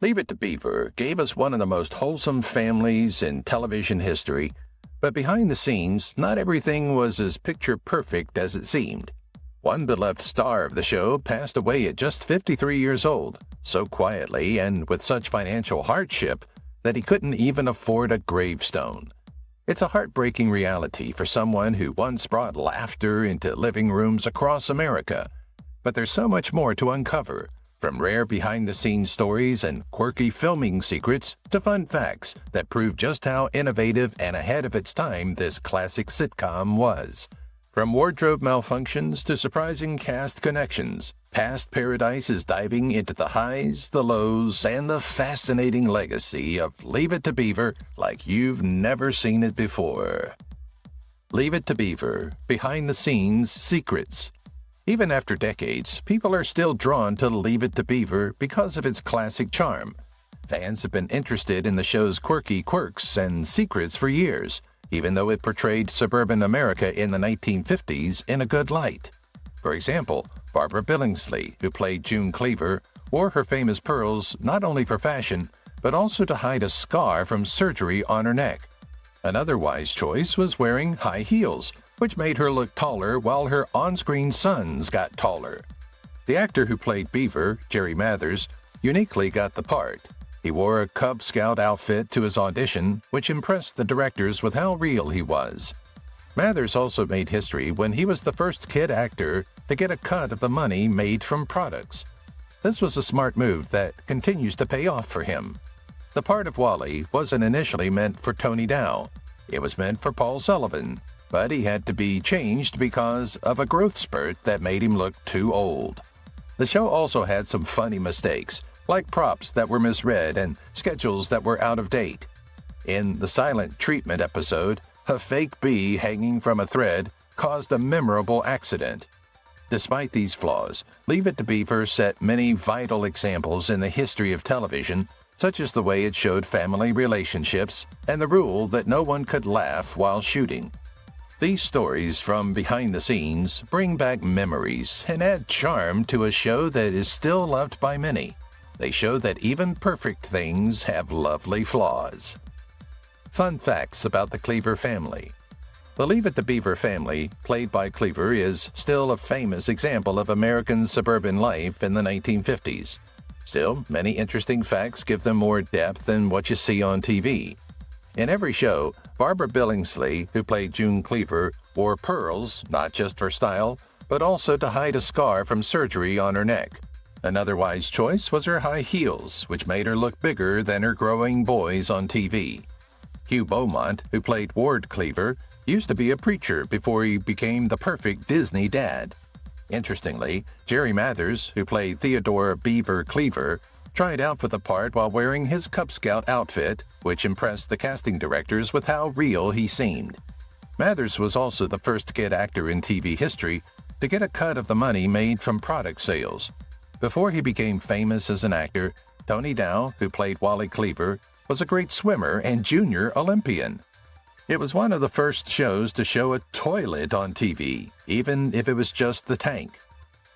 Leave It to Beaver gave us one of the most wholesome families in television history, but behind the scenes, not everything was as picture perfect as it seemed. One beloved star of the show passed away at just 53 years old, so quietly and with such financial hardship that he couldn't even afford a gravestone. It's a heartbreaking reality for someone who once brought laughter into living rooms across America. But there's so much more to uncover, from rare behind-the-scenes stories and quirky filming secrets to fun facts that prove just how innovative and ahead of its time this classic sitcom was. From wardrobe malfunctions to surprising cast connections, Past Paradise is diving into the highs, the lows, and the fascinating legacy of Leave It to Beaver like you've never seen it before. Leave It to Beaver, behind-the-scenes secrets. Even after decades, people are still drawn to Leave It to Beaver because of its classic charm. Fans have been interested in the show's quirky quirks and secrets for years, even though it portrayed suburban America in the 1950s in a good light. For example, Barbara Billingsley, who played June Cleaver, wore her famous pearls not only for fashion, but also to hide a scar from surgery on her neck. Another wise choice was wearing high heels, which made her look taller while her on-screen sons got taller. The actor who played Beaver, Jerry Mathers, uniquely got the part. He wore a Cub Scout outfit to his audition, which impressed the directors with how real he was. Mathers also made history when he was the first kid actor to get a cut of the money made from products. This was a smart move that continues to pay off for him. The part of Wally wasn't initially meant for Tony Dow. It was meant for Paul Sullivan, but he had to be changed because of a growth spurt that made him look too old. The show also had some funny mistakes, like props that were misread and schedules that were out of date. In the Silent Treatment episode, a fake bee hanging from a thread caused a memorable accident. Despite these flaws, Leave It to Beaver set many vital examples in the history of television, such as the way it showed family relationships and the rule that no one could laugh while shooting. These stories from behind the scenes bring back memories and add charm to a show that is still loved by many. They show that even perfect things have lovely flaws. Fun facts about the Cleaver family. The Leave It to Beaver family, played by Cleaver, is still a famous example of American suburban life in the 1950s. Still, many interesting facts give them more depth than what you see on TV. In every show, Barbara Billingsley, who played June Cleaver, wore pearls not just for style, but also to hide a scar from surgery on her neck. Another wise choice was her high heels, which made her look bigger than her growing boys on TV. Hugh Beaumont, who played Ward Cleaver, used to be a preacher before he became the perfect Disney dad. Interestingly, Jerry Mathers, who played Theodore Beaver Cleaver, tried out for the part while wearing his Cub Scout outfit, which impressed the casting directors with how real he seemed. Mathers was also the first kid actor in TV history to get a cut of the money made from product sales. Before he became famous as an actor, Tony Dow, who played Wally Cleaver, was a great swimmer and junior Olympian. It was one of the first shows to show a toilet on TV, even if it was just the tank.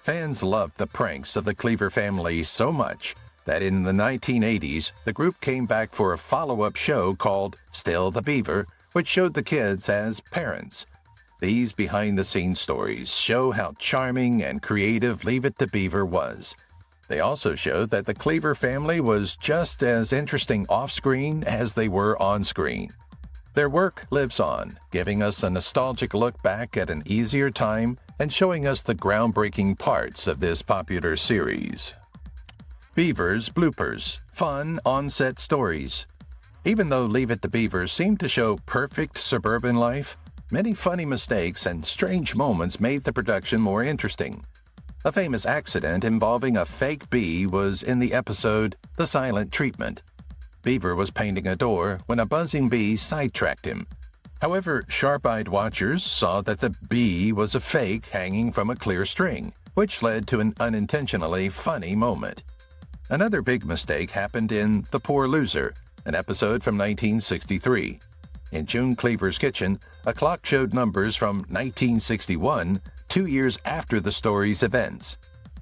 Fans loved the pranks of the Cleaver family so much that in the 1980s, the group came back for a follow-up show called Still the Beaver, which showed the kids as parents. These behind-the-scenes stories show how charming and creative Leave It to Beaver was. They also show that the Cleaver family was just as interesting off-screen as they were on-screen. Their work lives on, giving us a nostalgic look back at an easier time and showing us the groundbreaking parts of this popular series. Beaver's bloopers, fun on-set stories. Even though Leave It to Beaver seemed to show perfect suburban life, many funny mistakes and strange moments made the production more interesting. A famous accident involving a fake bee was in the episode The Silent Treatment. Beaver was painting a door when a buzzing bee sidetracked him. However, sharp-eyed watchers saw that the bee was a fake hanging from a clear string, which led to an unintentionally funny moment. Another big mistake happened in The Poor Loser, an episode from 1963. In June Cleaver's kitchen, a clock showed numbers from 1961, 2 years after the story's events.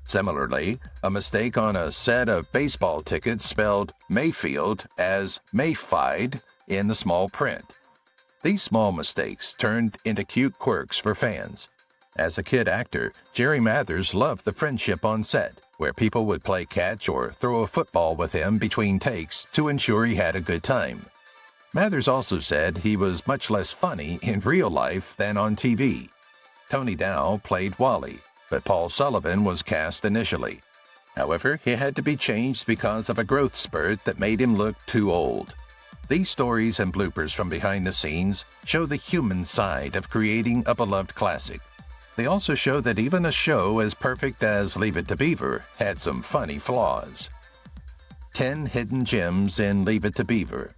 Similarly, a mistake on a set of baseball tickets spelled Mayfield as Mayfied in the small print. These small mistakes turned into cute quirks for fans. As a kid actor, Jerry Mathers loved the friendship on set, where people would play catch or throw a football with him between takes to ensure he had a good time. Mathers also said he was much less funny in real life than on TV. Tony Dow played Wally, but Paul Sullivan was cast initially. However, he had to be changed because of a growth spurt that made him look too old. These stories and bloopers from behind the scenes show the human side of creating a beloved classic. They also show that even a show as perfect as Leave It to Beaver had some funny flaws. 10 hidden gems in Leave It to Beaver.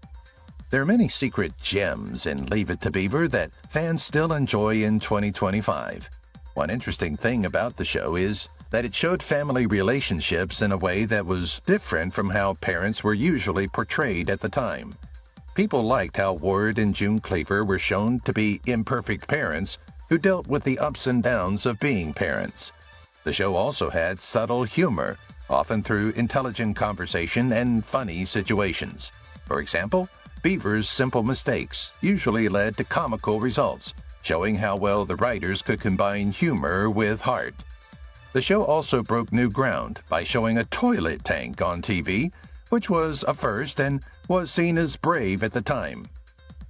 There are many secret gems in Leave It to Beaver that fans still enjoy in 2025. One interesting thing about the show is that it showed family relationships in a way that was different from how parents were usually portrayed at the time. People liked how Ward and June Cleaver were shown to be imperfect parents who dealt with the ups and downs of being parents. The show also had subtle humor, often through intelligent conversation and funny situations. For example, Beaver's simple mistakes usually led to comical results, showing how well the writers could combine humor with heart. The show also broke new ground by showing a toilet tank on TV, which was a first and was seen as brave at the time.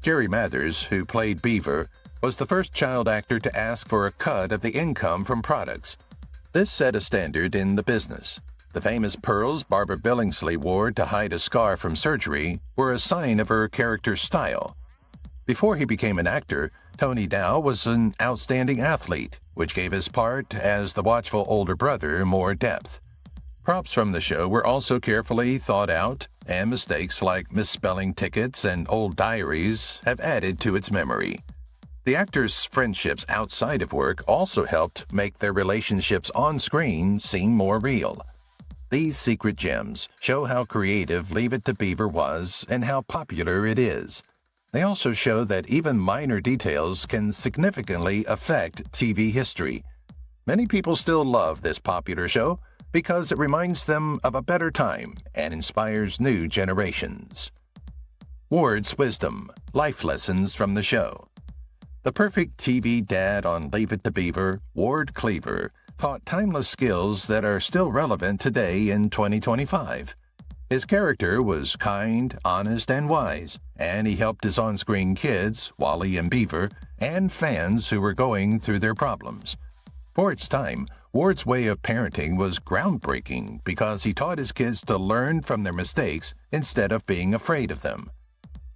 Jerry Mathers, who played Beaver, was the first child actor to ask for a cut of the income from products. This set a standard in the business. The famous pearls Barbara Billingsley wore to hide a scar from surgery were a sign of her character's style. Before he became an actor, Tony Dow was an outstanding athlete, which gave his part as the watchful older brother more depth. Props from the show were also carefully thought out, and mistakes like misspelling tickets and old diaries have added to its memory. The actors' friendships outside of work also helped make their relationships on screen seem more real. These secret gems show how creative Leave It to Beaver was and how popular it is. They also show that even minor details can significantly affect TV history. Many people still love this popular show because it reminds them of a better time and inspires new generations. Ward's Wisdom, Life Lessons from the Show. The perfect TV dad on Leave It to Beaver, Ward Cleaver, taught timeless skills that are still relevant today in 2025. His character was kind, honest, and wise, and he helped his on-screen kids, Wally and Beaver, and fans who were going through their problems. For its time, Ward's way of parenting was groundbreaking because he taught his kids to learn from their mistakes instead of being afraid of them.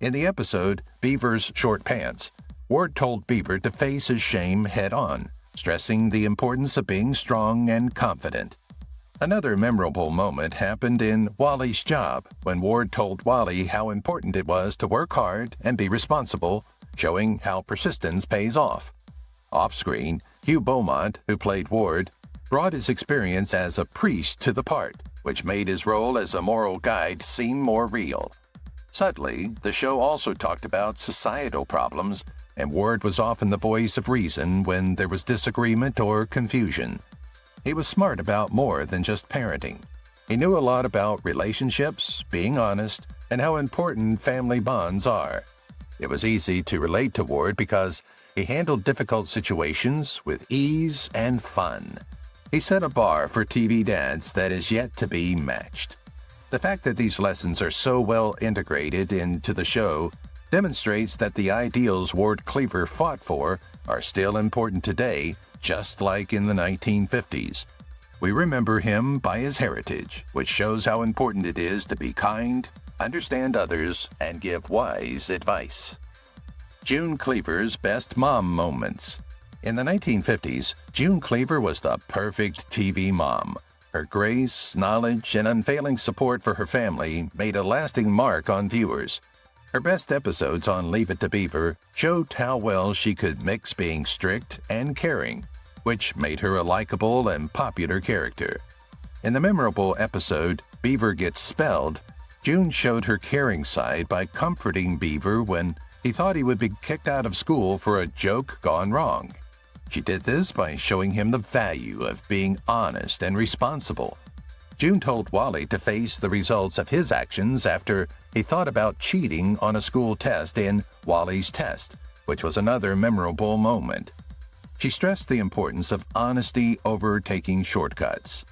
In the episode Beaver's Short Pants, Ward told Beaver to face his shame head-on, stressing the importance of being strong and confident. Another memorable moment happened in Wally's Job, when Ward told Wally how important it was to work hard and be responsible, showing how persistence pays off. Off-screen, Hugh Beaumont, who played Ward, brought his experience as a priest to the part, which made his role as a moral guide seem more real. Subtly, the show also talked about societal problems, and Ward was often the voice of reason when there was disagreement or confusion. He was smart about more than just parenting. He knew a lot about relationships, being honest, and how important family bonds are. It was easy to relate to Ward because he handled difficult situations with ease and fun. He set a bar for TV dads that is yet to be matched. The fact that these lessons are so well integrated into the show demonstrates that the ideals Ward Cleaver fought for are still important today, just like in the 1950s. We remember him by his heritage, which shows how important it is to be kind, understand others, and give wise advice. June Cleaver's Best Mom Moments. In the 1950s, June Cleaver was the perfect TV mom. Her grace, knowledge, and unfailing support for her family made a lasting mark on viewers. Her best episodes on Leave It to Beaver showed how well she could mix being strict and caring, which made her a likable and popular character. In the memorable episode Beaver Gets Spelled, June showed her caring side by comforting Beaver when he thought he would be kicked out of school for a joke gone wrong. She did this by showing him the value of being honest and responsible. June told Wally to face the results of his actions after he thought about cheating on a school test in Wally's Test, which was another memorable moment. She stressed the importance of honesty over taking shortcuts.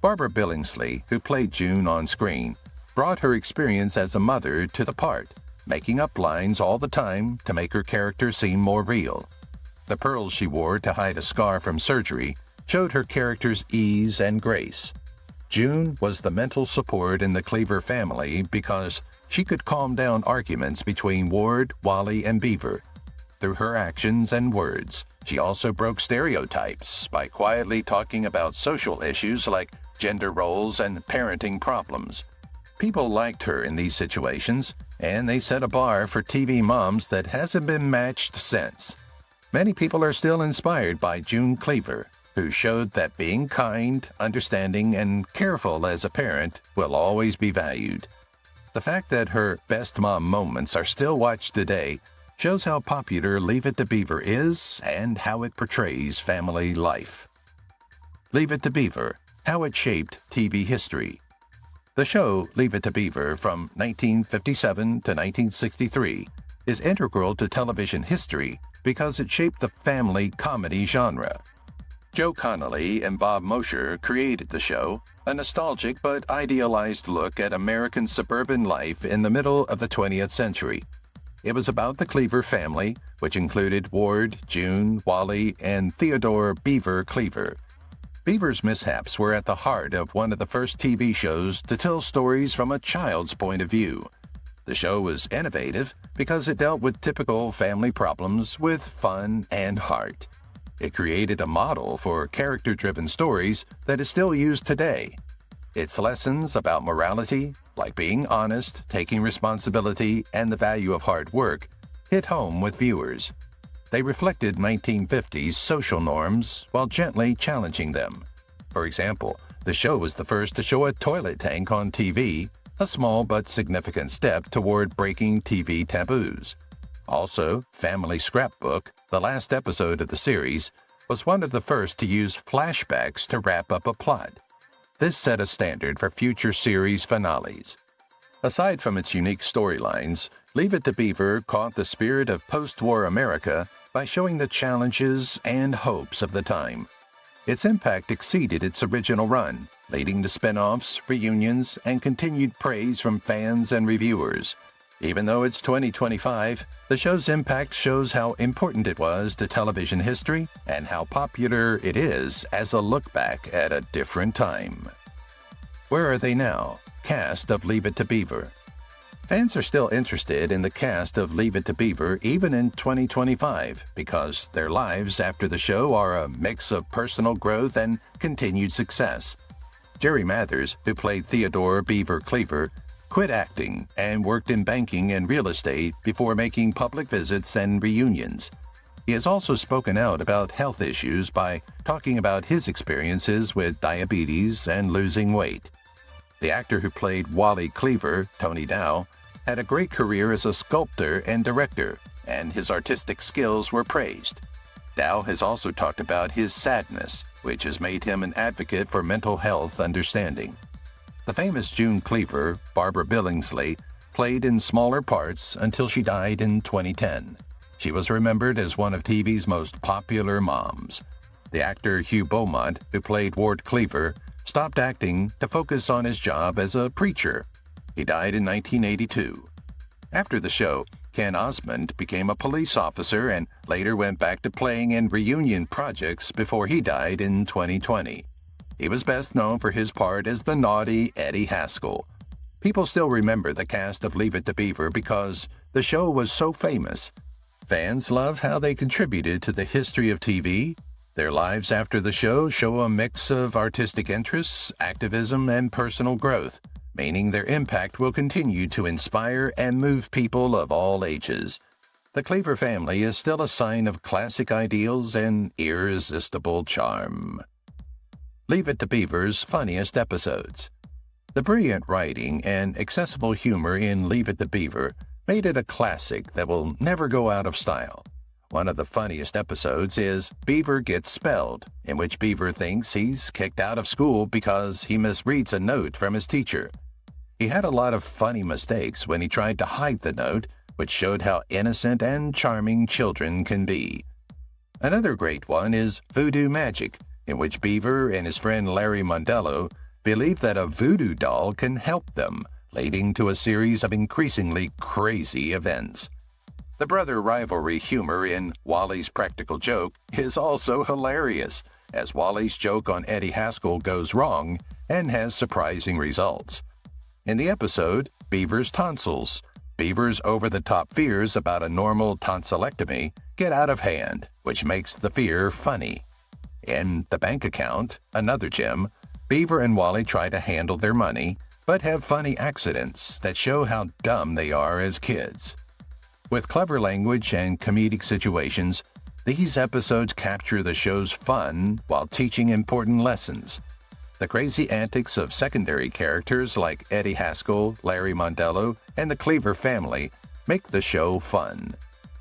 Barbara Billingsley, who played June on screen, brought her experience as a mother to the part, making up lines all the time to make her character seem more real. The pearls she wore to hide a scar from surgery showed her character's ease and grace. June was the mental support in the Cleaver family because she could calm down arguments between Ward, Wally, and Beaver. Through her actions and words, she also broke stereotypes by quietly talking about social issues like gender roles and parenting problems. People liked her in these situations, and they set a bar for TV moms that hasn't been matched since. Many people are still inspired by June Cleaver, who showed that being kind, understanding, and careful as a parent will always be valued. The fact that her best mom moments are still watched today shows how popular Leave It to Beaver is and how it portrays family life. Leave It to Beaver, how it shaped TV history. The show Leave It to Beaver from 1957 to 1963 is integral to television history because it shaped the family comedy genre. Joe Connolly and Bob Mosher created the show, a nostalgic but idealized look at American suburban life in the middle of the 20th century. It was about the Cleaver family, which included Ward, June, Wally, and Theodore Beaver Cleaver. Beaver's mishaps were at the heart of one of the first TV shows to tell stories from a child's point of view. The show was innovative because it dealt with typical family problems with fun and heart. It created a model for character-driven stories that is still used today. Its lessons about morality, like being honest, taking responsibility, and the value of hard work, hit home with viewers. They reflected 1950s social norms while gently challenging them. For example, the show was the first to show a toilet tank on TV, a small but significant step toward breaking TV taboos. Also, Family Scrapbook, the last episode of the series, was one of the first to use flashbacks to wrap up a plot. This set a standard for future series finales. Aside from its unique storylines, Leave It to Beaver caught the spirit of post-war America by showing the challenges and hopes of the time. Its impact exceeded its original run, leading to spin-offs, reunions, and continued praise from fans and reviewers. Even though it's 2025, the show's impact shows how important it was to television history and how popular it is as a look back at a different time. Where are they now? Cast of Leave It to Beaver. Fans are still interested in the cast of Leave It to Beaver even in 2025 because their lives after the show are a mix of personal growth and continued success. Jerry Mathers, who played Theodore Beaver Cleaver, quit acting and worked in banking and real estate before making public visits and reunions. He has also spoken out about health issues by talking about his experiences with diabetes and losing weight. The actor who played Wally Cleaver, Tony Dow, had a great career as a sculptor and director, and his artistic skills were praised. Dow has also talked about his sadness, which has made him an advocate for mental health understanding. The famous June Cleaver, Barbara Billingsley, played in smaller parts until she died in 2010. She was remembered as one of TV's most popular moms. The actor Hugh Beaumont, who played Ward Cleaver, stopped acting to focus on his job as a preacher. He died in 1982. After the show, Ken Osmond became a police officer and later went back to playing in reunion projects before he died in 2020. He was best known for his part as the naughty Eddie Haskell. People still remember the cast of Leave It to Beaver because the show was so famous. Fans love how they contributed to the history of TV. Their lives after the show show a mix of artistic interests, activism, and personal growth, meaning their impact will continue to inspire and move people of all ages. The Cleaver family is still a sign of classic ideals and irresistible charm. Leave It to Beaver's funniest episodes. The brilliant writing and accessible humor in Leave It to Beaver made it a classic that will never go out of style. One of the funniest episodes is Beaver Gets Spelled, in which Beaver thinks he's kicked out of school because he misreads a note from his teacher. He had a lot of funny mistakes when he tried to hide the note, which showed how innocent and charming children can be. Another great one is Voodoo Magic, in which Beaver and his friend Larry Mondello believe that a voodoo doll can help them, leading to a series of increasingly crazy events. The brother rivalry humor in Wally's Practical Joke is also hilarious, as Wally's joke on Eddie Haskell goes wrong and has surprising results. In the episode, Beaver's Tonsils, Beaver's over-the-top fears about a normal tonsillectomy get out of hand, which makes the fear funny. In The Bank Account, another gem, Beaver and Wally try to handle their money, but have funny accidents that show how dumb they are as kids. With clever language and comedic situations, these episodes capture the show's fun while teaching important lessons. The crazy antics of secondary characters like Eddie Haskell, Larry Mondello, and the Cleaver family make the show fun.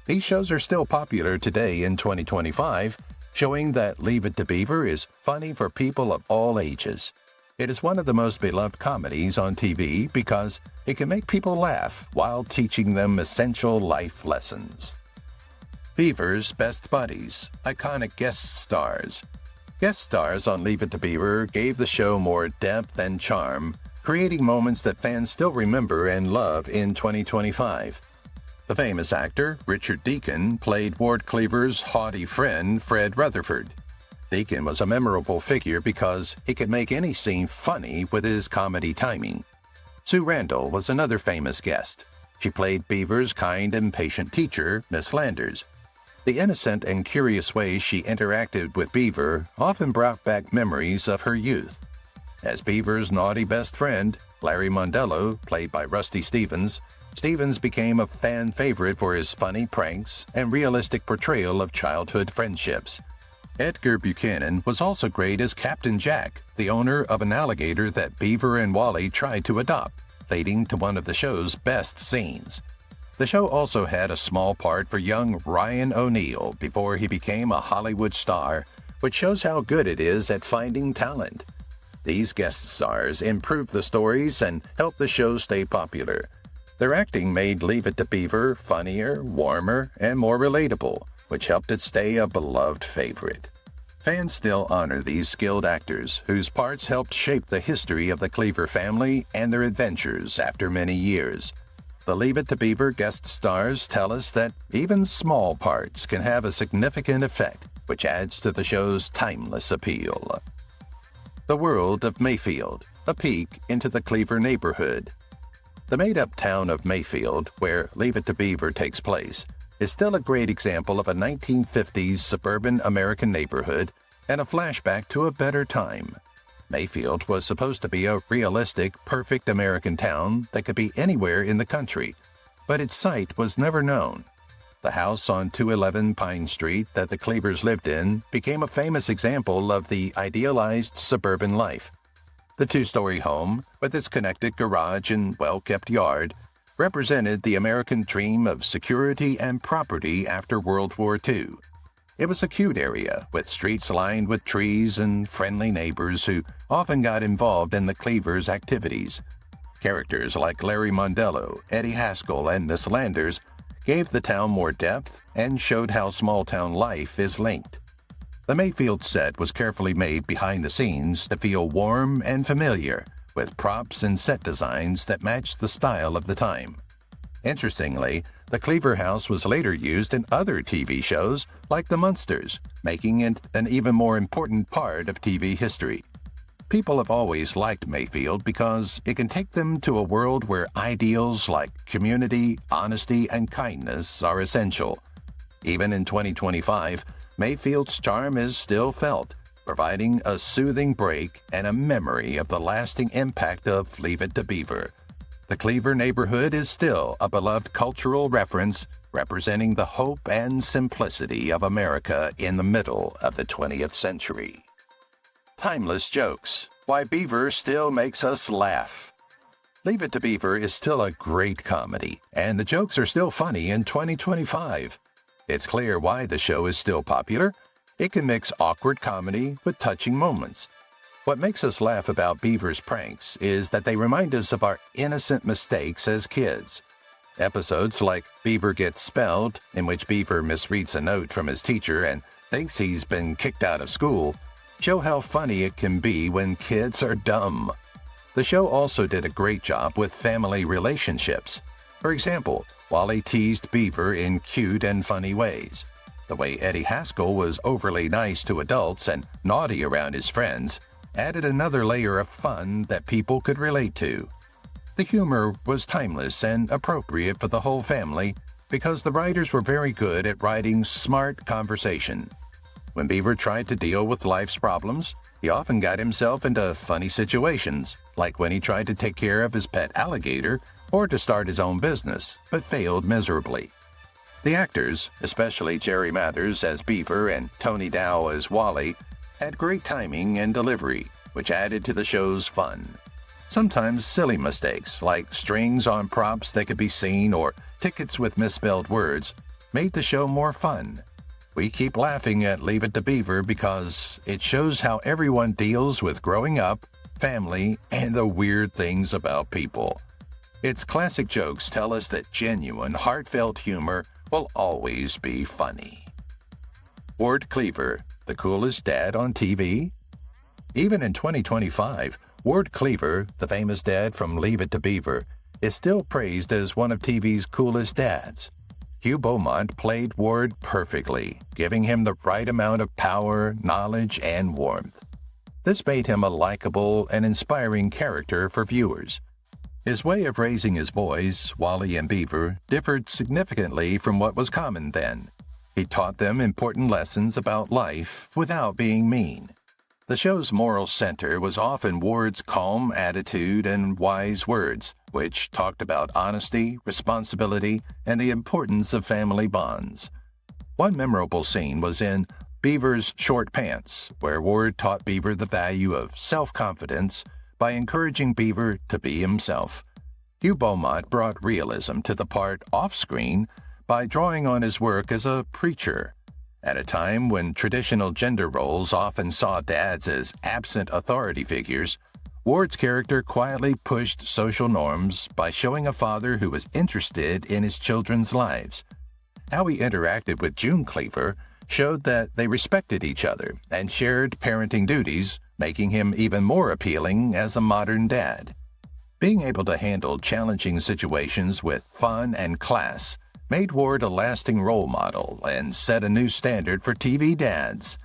These shows are still popular today in 2025, showing that Leave It to Beaver is funny for people of all ages. It is one of the most beloved comedies on TV because it can make people laugh while teaching them essential life lessons. Beaver's Best Buddies, iconic guest stars. Guest stars on Leave It to Beaver gave the show more depth and charm, creating moments that fans still remember and love in 2025. The famous actor, Richard Deacon, played Ward Cleaver's haughty friend, Fred Rutherford. Deacon was a memorable figure because he could make any scene funny with his comedy timing. Sue Randall was another famous guest. She played Beaver's kind and patient teacher, Miss Landers. The innocent and curious way she interacted with Beaver often brought back memories of her youth. As Beaver's naughty best friend, Larry Mondello, played by Rusty Stevens, Stevens became a fan favorite for his funny pranks and realistic portrayal of childhood friendships. Edgar Buchanan was also great as Captain Jack, the owner of an alligator that Beaver and Wally tried to adopt, leading to one of the show's best scenes. The show also had a small part for young Ryan O'Neal before he became a Hollywood star, which shows how good it is at finding talent. These guest stars improved the stories and helped the show stay popular. Their acting made Leave It to Beaver funnier, warmer, and more relatable, which helped it stay a beloved favorite. Fans still honor these skilled actors, whose parts helped shape the history of the Cleaver family and their adventures after many years. The Leave It to Beaver guest stars tell us that even small parts can have a significant effect, which adds to the show's timeless appeal. The World of Mayfield, a peek into the Cleaver neighborhood. The made-up town of Mayfield, where Leave It to Beaver takes place, is still a great example of a 1950s suburban American neighborhood and a flashback to a better time. Mayfield was supposed to be a realistic, perfect American town that could be anywhere in the country, but its site was never known. The house on 211 Pine Street that the Cleavers lived in became a famous example of the idealized suburban life. The two-story home, with its connected garage and well-kept yard, represented the American dream of security and property after World War II. It was a cute area, with streets lined with trees and friendly neighbors who often got involved in the Cleavers' activities. Characters like Larry Mondello, Eddie Haskell, and Miss Landers gave the town more depth and showed how small-town life is linked. The Mayfield set was carefully made behind the scenes to feel warm and familiar, with props and set designs that matched the style of the time. Interestingly, the Cleaver house was later used in other TV shows like The Munsters, making it an even more important part of TV history. People have always liked Mayfield because it can take them to a world where ideals like community, honesty, and kindness are essential. Even in 2025, Mayfield's charm is still felt, providing a soothing break and a memory of the lasting impact of Leave It to Beaver. The Cleaver neighborhood is still a beloved cultural reference, representing the hope and simplicity of America in the middle of the 20th century. Timeless jokes. Why Beaver still makes us laugh. Leave It to Beaver is still a great comedy, and the jokes are still funny in 2025. It's clear why the show is still popular. It can mix awkward comedy with touching moments. What makes us laugh about Beaver's pranks is that they remind us of our innocent mistakes as kids. Episodes like Beaver Gets Spelled, in which Beaver misreads a note from his teacher and thinks he's been kicked out of school, show how funny it can be when kids are dumb. The show also did a great job with family relationships. For example, Wally teased Beaver in cute and funny ways. The way Eddie Haskell was overly nice to adults and naughty around his friends added another layer of fun that people could relate to. The humor was timeless and appropriate for the whole family because the writers were very good at writing smart conversation. When Beaver tried to deal with life's problems, he often got himself into funny situations, like when he tried to take care of his pet alligator or to start his own business, but failed miserably. The actors, especially Jerry Mathers as Beaver and Tony Dow as Wally, had great timing and delivery, which added to the show's fun. Sometimes silly mistakes, like strings on props that could be seen or tickets with misspelled words, made the show more fun. We keep laughing at Leave It to Beaver because it shows how everyone deals with growing up, family, and the weird things about people. Its classic jokes tell us that genuine, heartfelt humor will always be funny. Ward Cleaver, the coolest dad on TV? Even in 2025, Ward Cleaver, the famous dad from Leave It to Beaver, is still praised as one of TV's coolest dads. Hugh Beaumont played Ward perfectly, giving him the right amount of power, knowledge, and warmth. This made him a likable and inspiring character for viewers. His way of raising his boys, Wally and Beaver, differed significantly from what was common then. He taught them important lessons about life without being mean. The show's moral center was often Ward's calm attitude and wise words, which talked about honesty, responsibility, and the importance of family bonds. One memorable scene was in Beaver's Short Pants, where Ward taught Beaver the value of self-confidence by encouraging Beaver to be himself. Hugh Beaumont brought realism to the part off-screen by drawing on his work as a preacher. At a time when traditional gender roles often saw dads as absent authority figures, Ward's character quietly pushed social norms by showing a father who was interested in his children's lives. How he interacted with June Cleaver showed that they respected each other and shared parenting duties, making him even more appealing as a modern dad. Being able to handle challenging situations with fun and class made Ward a lasting role model and set a new standard for TV dads.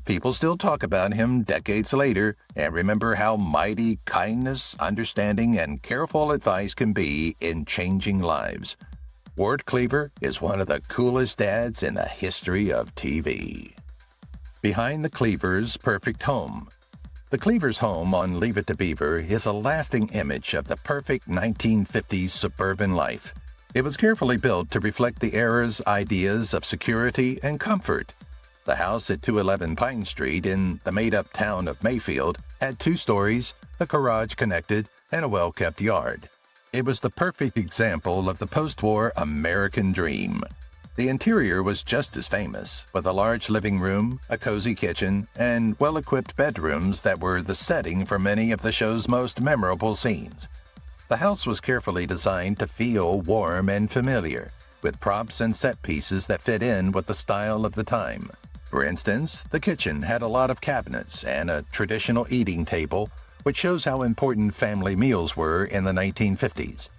People still talk about him decades later and remember how mighty kindness, understanding, and careful advice can be in changing lives. Ward Cleaver is one of the coolest dads in the history of TV. Behind the Cleavers' perfect home. The Cleavers' home on Leave It to Beaver is a lasting image of the perfect 1950s suburban life. It was carefully built to reflect the era's ideas of security and comfort. The house at 211 Pine Street in the made-up town of Mayfield had 2 stories, a garage connected, and a well-kept yard. It was the perfect example of the post-war American dream. The interior was just as famous, with a large living room, a cozy kitchen, and well-equipped bedrooms that were the setting for many of the show's most memorable scenes. The house was carefully designed to feel warm and familiar, with props and set pieces that fit in with the style of the time. For instance, the kitchen had a lot of cabinets and a traditional eating table, which shows how important family meals were in the 1950s.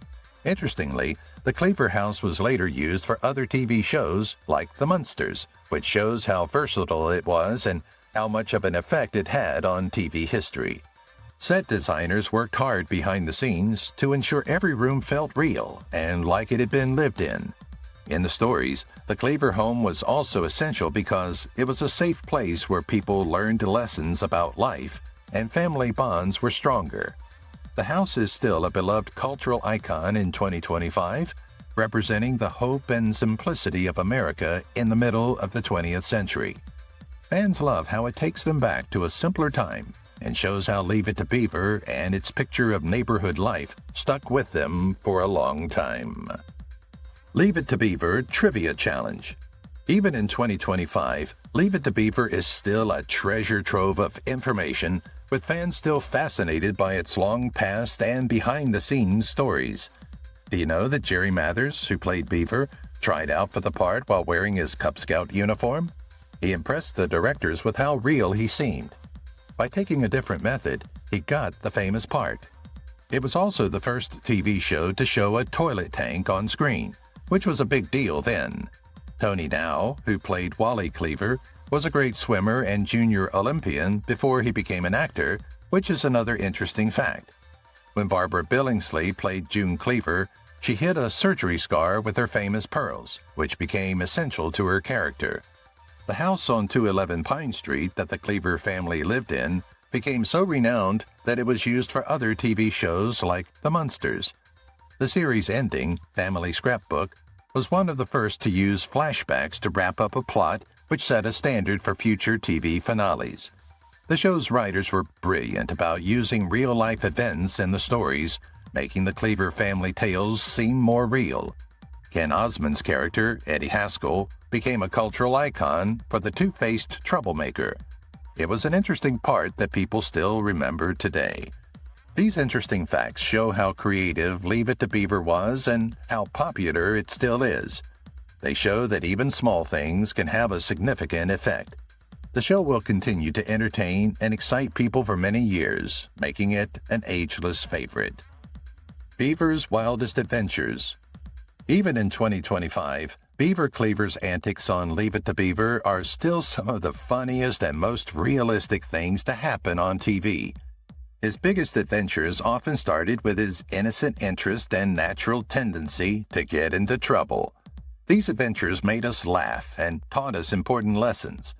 Interestingly, the Cleaver house was later used for other TV shows like The Munsters, which shows how versatile it was and how much of an effect it had on TV history. Set designers worked hard behind the scenes to ensure every room felt real and like it had been lived in. In the stories, the Cleaver home was also essential because it was a safe place where people learned lessons about life and family bonds were stronger. The house is still a beloved cultural icon in 2025, representing the hope and simplicity of America in the middle of the 20th century. Fans love how it takes them back to a simpler time and shows how Leave It to Beaver and its picture of neighborhood life stuck with them for a long time. Leave It to Beaver Trivia Challenge. Even in 2025, Leave It to Beaver is still a treasure trove of information, with fans still fascinated by its long past and behind-the-scenes stories. Do you know that Jerry Mathers, who played Beaver, tried out for the part while wearing his Cub Scout uniform? He impressed the directors with how real he seemed. By taking a different method, he got the famous part. It was also the first TV show to show a toilet tank on screen, which was a big deal then. Tony Dow, who played Wally Cleaver, was a great swimmer and junior Olympian before he became an actor, which is another interesting fact. When Barbara Billingsley played June Cleaver, she hid a surgery scar with her famous pearls, which became essential to her character. The house on 211 Pine Street that the Cleaver family lived in became so renowned that it was used for other TV shows like The Munsters. The series ending, Family Scrapbook, was one of the first to use flashbacks to wrap up a plot which set a standard for future TV finales. The show's writers were brilliant about using real-life events in the stories, making the Cleaver family tales seem more real. Ken Osmond's character, Eddie Haskell, became a cultural icon for the two-faced troublemaker. It was an interesting part that people still remember today. These interesting facts show how creative Leave It to Beaver was and how popular it still is. They show that even small things can have a significant effect. The show will continue to entertain and excite people for many years, making it an ageless favorite. Beaver's Wildest Adventures. Even in 2025, Beaver Cleaver's antics on Leave It to Beaver are still some of the funniest and most realistic things to happen on TV. His biggest adventures often started with his innocent interest and natural tendency to get into trouble. These adventures made us laugh and taught us important lessons.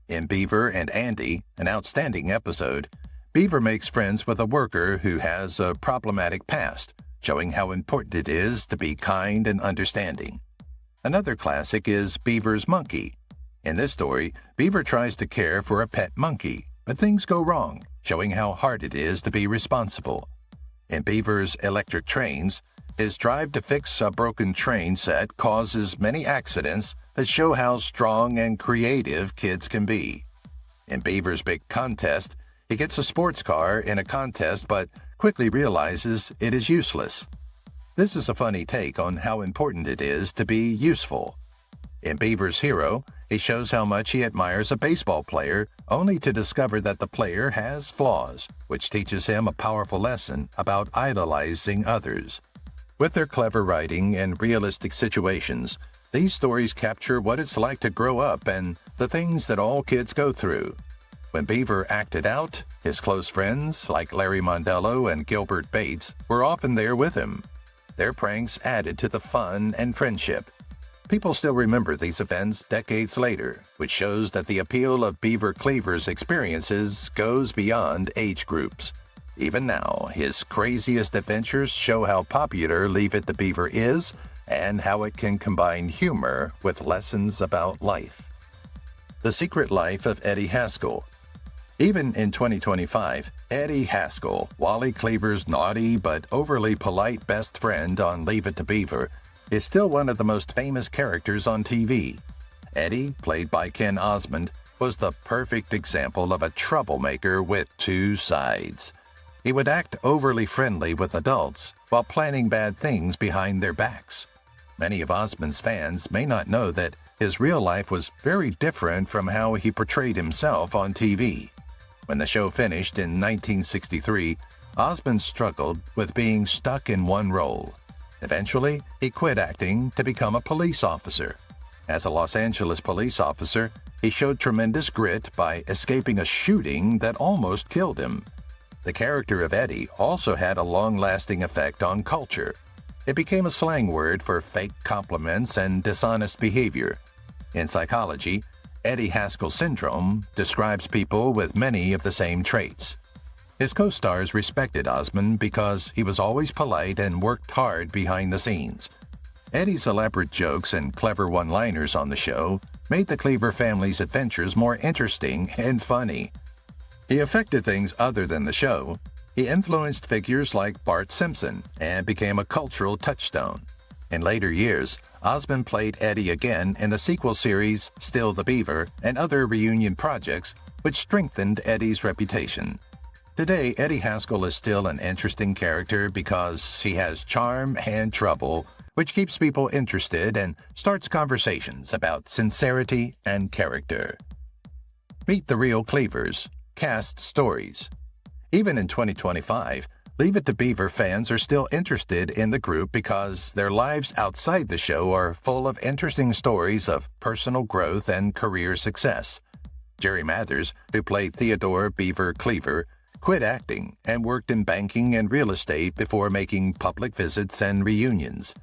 In Beaver and Andy, an outstanding episode, Beaver makes friends with a worker who has a problematic past, showing how important it is to be kind and understanding. Another classic is Beaver's Monkey. In this story, Beaver tries to care for a pet monkey, but things go wrong, showing how hard it is to be responsible. In Beaver's Electric Trains, his drive to fix a broken train set causes many accidents that show how strong and creative kids can be. In Beaver's Big Contest, he gets a sports car in a contest but quickly realizes it is useless. This is a funny take on how important it is to be useful. In Beaver's Hero, he shows how much he admires a baseball player, only to discover that the player has flaws, which teaches him a powerful lesson about idolizing others. With their clever writing and realistic situations, these stories capture what it's like to grow up and the things that all kids go through. When Beaver acted out, his close friends, like Larry Mondello and Gilbert Bates, were often there with him. Their pranks added to the fun and friendship. People still remember these events decades later, which shows that the appeal of Beaver Cleaver's experiences goes beyond age groups. Even now, his craziest adventures show how popular Leave It to Beaver is and how it can combine humor with lessons about life. The Secret Life of Eddie Haskell. Even in 2025, Eddie Haskell, Wally Cleaver's naughty but overly polite best friend on Leave It to Beaver, is still one of the most famous characters on TV. Eddie, played by Ken Osmond, was the perfect example of a troublemaker with two sides. He would act overly friendly with adults while planning bad things behind their backs. Many of Osmond's fans may not know that his real life was very different from how he portrayed himself on TV. When the show finished in 1963, Osmond struggled with being stuck in one role. Eventually, he quit acting to become a police officer. As a Los Angeles police officer, he showed tremendous grit by escaping a shooting that almost killed him. The character of Eddie also had a long-lasting effect on culture. It became a slang word for fake compliments and dishonest behavior. In psychology, Eddie Haskell syndrome describes people with many of the same traits. His co-stars respected Osmond because he was always polite and worked hard behind the scenes. Eddie's elaborate jokes and clever one-liners on the show made the Cleaver family's adventures more interesting and funny. He affected things other than the show. He influenced figures like Bart Simpson and became a cultural touchstone. In later years, Osmond played Eddie again in the sequel series Still the Beaver and other reunion projects, which strengthened Eddie's reputation. Today, Eddie Haskell is still an interesting character because he has charm and trouble, which keeps people interested and starts conversations about sincerity and character. Meet the Real Cleavers, Cast Stories. Even in 2025, Leave It to Beaver fans are still interested in the group because their lives outside the show are full of interesting stories of personal growth and career success. Jerry Mathers, who played Theodore Beaver Cleaver, quit acting and worked in banking and real estate before making public visits and reunions.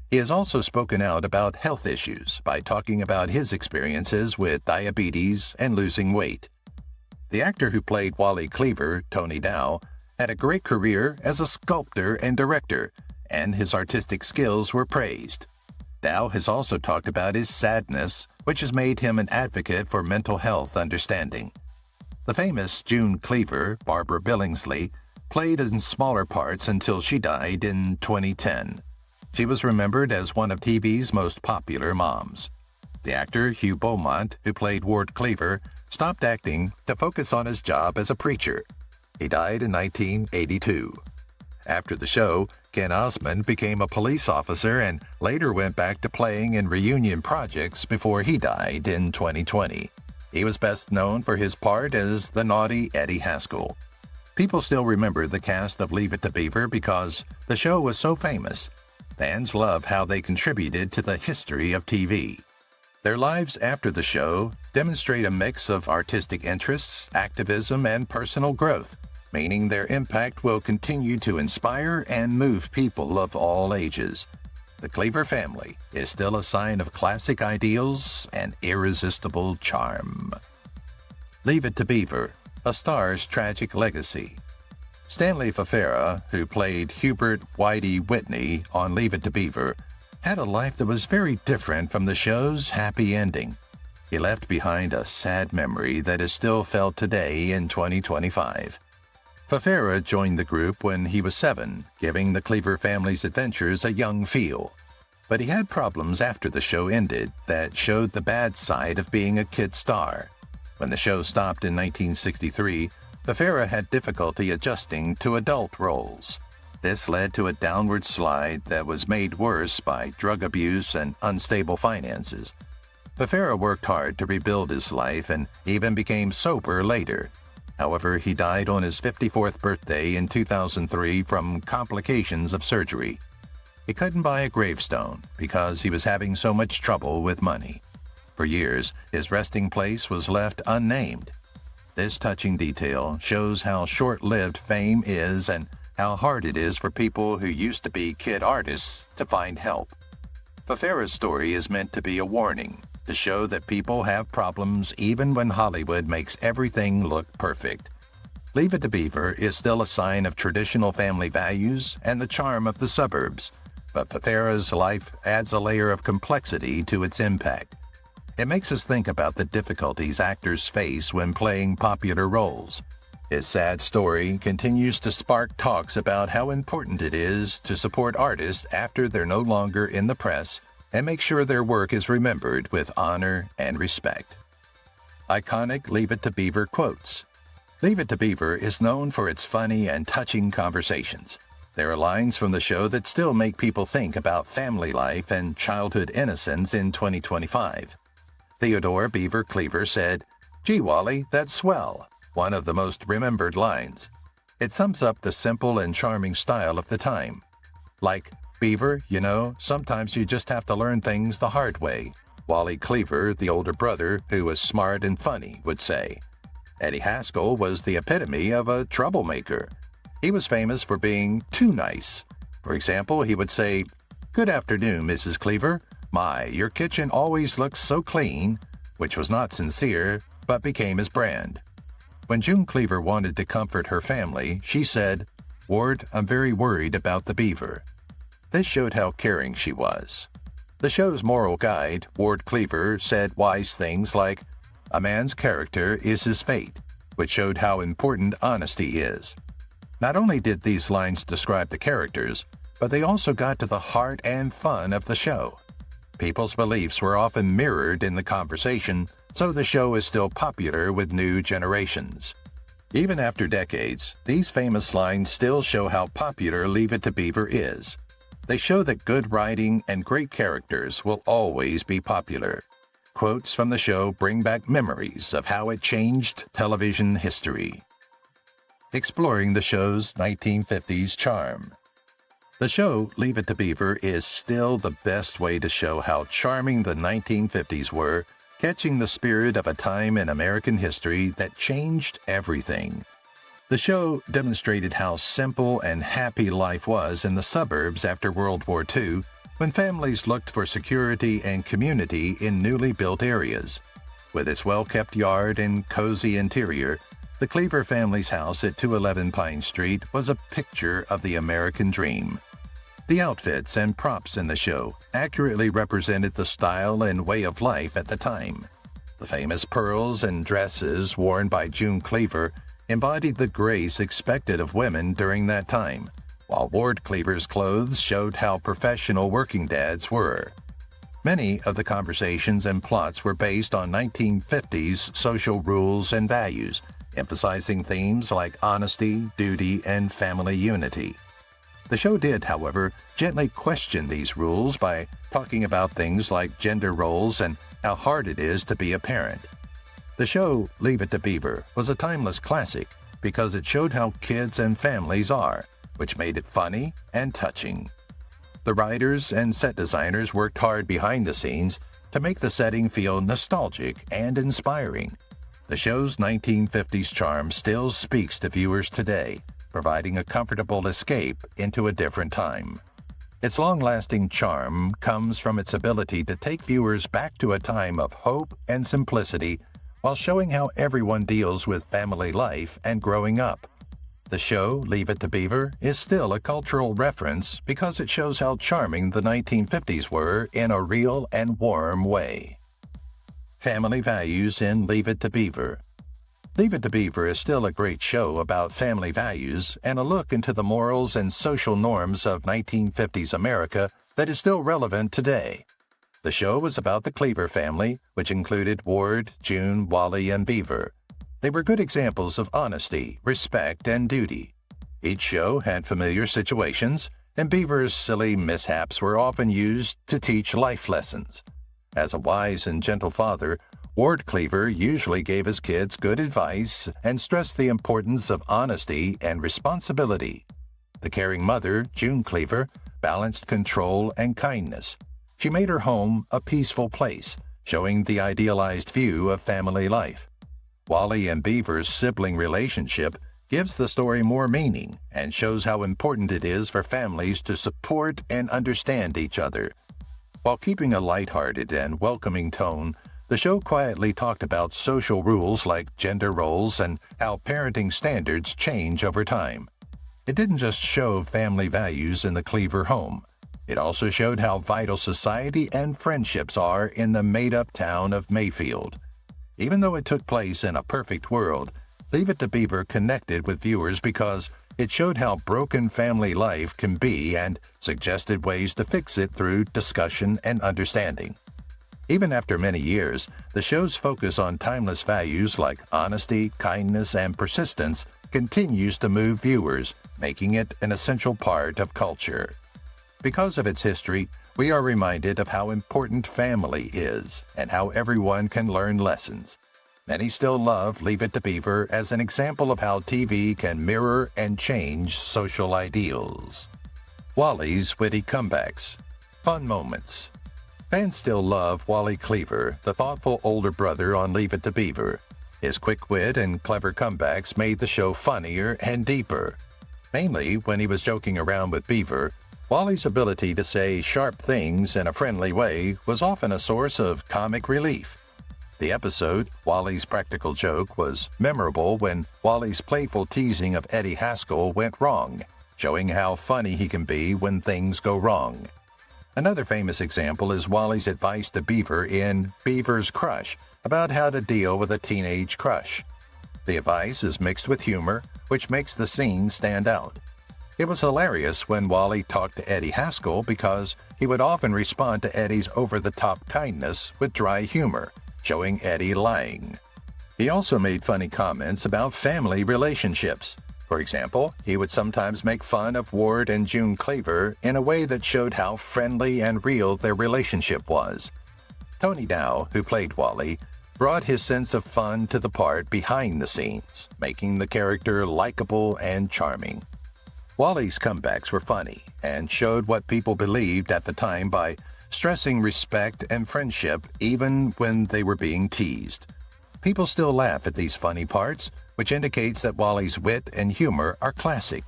He has also spoken out about health issues by talking about his experiences with diabetes and losing weight. The actor who played Wally Cleaver, Tony Dow, had a great career as a sculptor and director, and his artistic skills were praised. Dow has also talked about his sadness, which has made him an advocate for mental health understanding. The famous June Cleaver, Barbara Billingsley, played in smaller parts until she died in 2010. She was remembered as one of TV's most popular moms. The actor Hugh Beaumont, who played Ward Cleaver, stopped acting to focus on his job as a preacher. He died in 1982. After the show, Ken Osmond became a police officer and later went back to playing in reunion projects before he died in 2020. He was best known for his part as the naughty Eddie Haskell. People still remember the cast of Leave It to Beaver because the show was so famous. Fans love how they contributed to the history of TV. Their lives after the show demonstrate a mix of artistic interests, activism, and personal growth, meaning their impact will continue to inspire and move people of all ages. The Cleaver family is still a sign of classic ideals and irresistible charm. Leave It to Beaver, a star's tragic legacy. Stanley Fafera, who played Hubert Whitey Whitney on Leave It to Beaver, had a life that was very different from the show's happy ending. He left behind a sad memory that is still felt today in 2025. Fafera joined the group when he was 7, giving the Cleaver family's adventures a young feel. But he had problems after the show ended that showed the bad side of being a kid star. When the show stopped in 1963, Fafera had difficulty adjusting to adult roles. This led to a downward slide that was made worse by drug abuse and unstable finances. Fafera worked hard to rebuild his life and even became sober later. However, he died on his 54th birthday in 2003 from complications of surgery. He couldn't buy a gravestone because he was having so much trouble with money. For years, his resting place was left unnamed. This touching detail shows how short-lived fame is and how hard it is for people who used to be kid artists to find help. Fafera's story is meant to be a warning, to show that people have problems even when Hollywood makes everything look perfect. Leave It to Beaver is still a sign of traditional family values and the charm of the suburbs, but Fafera's life adds a layer of complexity to its impact. It makes us think about the difficulties actors face when playing popular roles. His sad story continues to spark talks about how important it is to support artists after they're no longer in the press and make sure their work is remembered with honor and respect. Iconic Leave It to Beaver quotes. Leave It to Beaver is known for its funny and touching conversations. There are lines from the show that still make people think about family life and childhood innocence in 2025. Theodore Beaver Cleaver said, "Gee, Wally, that's swell," one of the most remembered lines. It sums up the simple and charming style of the time. Like, "Beaver, you know, sometimes you just have to learn things the hard way," Wally Cleaver, the older brother, who was smart and funny, would say. Eddie Haskell was the epitome of a troublemaker. He was famous for being too nice. For example, he would say, "Good afternoon, Mrs. Cleaver. My, your kitchen always looks so clean," which was not sincere, but became his brand. When June Cleaver wanted to comfort her family, she said, "Ward, I'm very worried about the beaver." This showed how caring she was. The show's moral guide, Ward Cleaver, said wise things like, "A man's character is his fate," which showed how important honesty is. Not only did these lines describe the characters, but they also got to the heart and fun of the show. People's beliefs were often mirrored in the conversation, so the show is still popular with new generations. Even after decades, these famous lines still show how popular Leave It to Beaver is. They show that good writing and great characters will always be popular. Quotes from the show bring back memories of how it changed television history. Exploring the show's 1950s charm. The show Leave It to Beaver is still the best way to show how charming the 1950s were, catching the spirit of a time in American history that changed everything. The show demonstrated how simple and happy life was in the suburbs after World War II, when families looked for security and community in newly built areas. With its well-kept yard and cozy interior, the Cleaver family's house at 211 Pine Street was a picture of the American dream. The outfits and props in the show accurately represented the style and way of life at the time. The famous pearls and dresses worn by June Cleaver embodied the grace expected of women during that time, while Ward Cleaver's clothes showed how professional working dads were. Many of the conversations and plots were based on 1950s social rules and values, emphasizing themes like honesty, duty, and family unity. The show did, however, gently question these rules by talking about things like gender roles and how hard it is to be a parent. The show Leave It to Beaver was a timeless classic because it showed how kids and families are, which made it funny and touching. The writers and set designers worked hard behind the scenes to make the setting feel nostalgic and inspiring. The show's 1950s charm still speaks to viewers today, providing a comfortable escape into a different time. Its long-lasting charm comes from its ability to take viewers back to a time of hope and simplicity while showing how everyone deals with family life and growing up. The show, Leave It to Beaver, is still a cultural reference because it shows how charming the 1950s were in a real and warm way. Family values in Leave It to Beaver. Leave It to Beaver is still a great show about family values and a look into the morals and social norms of 1950s America that is still relevant today. The show was about the Cleaver family, which included Ward, June, Wally, and Beaver. They were good examples of honesty, respect, and duty. Each show had familiar situations, and Beaver's silly mishaps were often used to teach life lessons. As a wise and gentle father, Ward Cleaver usually gave his kids good advice and stressed the importance of honesty and responsibility. The caring mother, June Cleaver, balanced control and kindness. She made her home a peaceful place, showing the idealized view of family life. Wally and Beaver's sibling relationship gives the story more meaning and shows how important it is for families to support and understand each other. While keeping a lighthearted and welcoming tone, the show quietly talked about social rules like gender roles and how parenting standards change over time. It didn't just show family values in the Cleaver home. It also showed how vital society and friendships are in the made-up town of Mayfield. Even though it took place in a perfect world, Leave It to Beaver connected with viewers because it showed how broken family life can be and suggested ways to fix it through discussion and understanding. Even after many years, the show's focus on timeless values like honesty, kindness, and persistence continues to move viewers, making it an essential part of culture. Because of its history, we are reminded of how important family is and how everyone can learn lessons. Many still love Leave It to Beaver as an example of how TV can mirror and change social ideals. Wally's witty comebacks. Fun moments. Fans still love Wally Cleaver, the thoughtful older brother on Leave It to Beaver. His quick wit and clever comebacks made the show funnier and deeper. Mainly when he was joking around with Beaver, Wally's ability to say sharp things in a friendly way was often a source of comic relief. The episode, Wally's Practical Joke, was memorable when Wally's playful teasing of Eddie Haskell went wrong, showing how funny he can be when things go wrong. Another famous example is Wally's advice to Beaver in Beaver's Crush about how to deal with a teenage crush. The advice is mixed with humor, which makes the scene stand out. It was hilarious when Wally talked to Eddie Haskell because he would often respond to Eddie's over-the-top kindness with dry humor, showing Eddie lying. He also made funny comments about family relationships. For example, he would sometimes make fun of Ward and June Cleaver in a way that showed how friendly and real their relationship was. Tony Dow, who played Wally, brought his sense of fun to the part behind the scenes, making the character likable and charming. Wally's comebacks were funny and showed what people believed at the time by stressing respect and friendship even when they were being teased. People still laugh at these funny parts, which indicates that Wally's wit and humor are classic.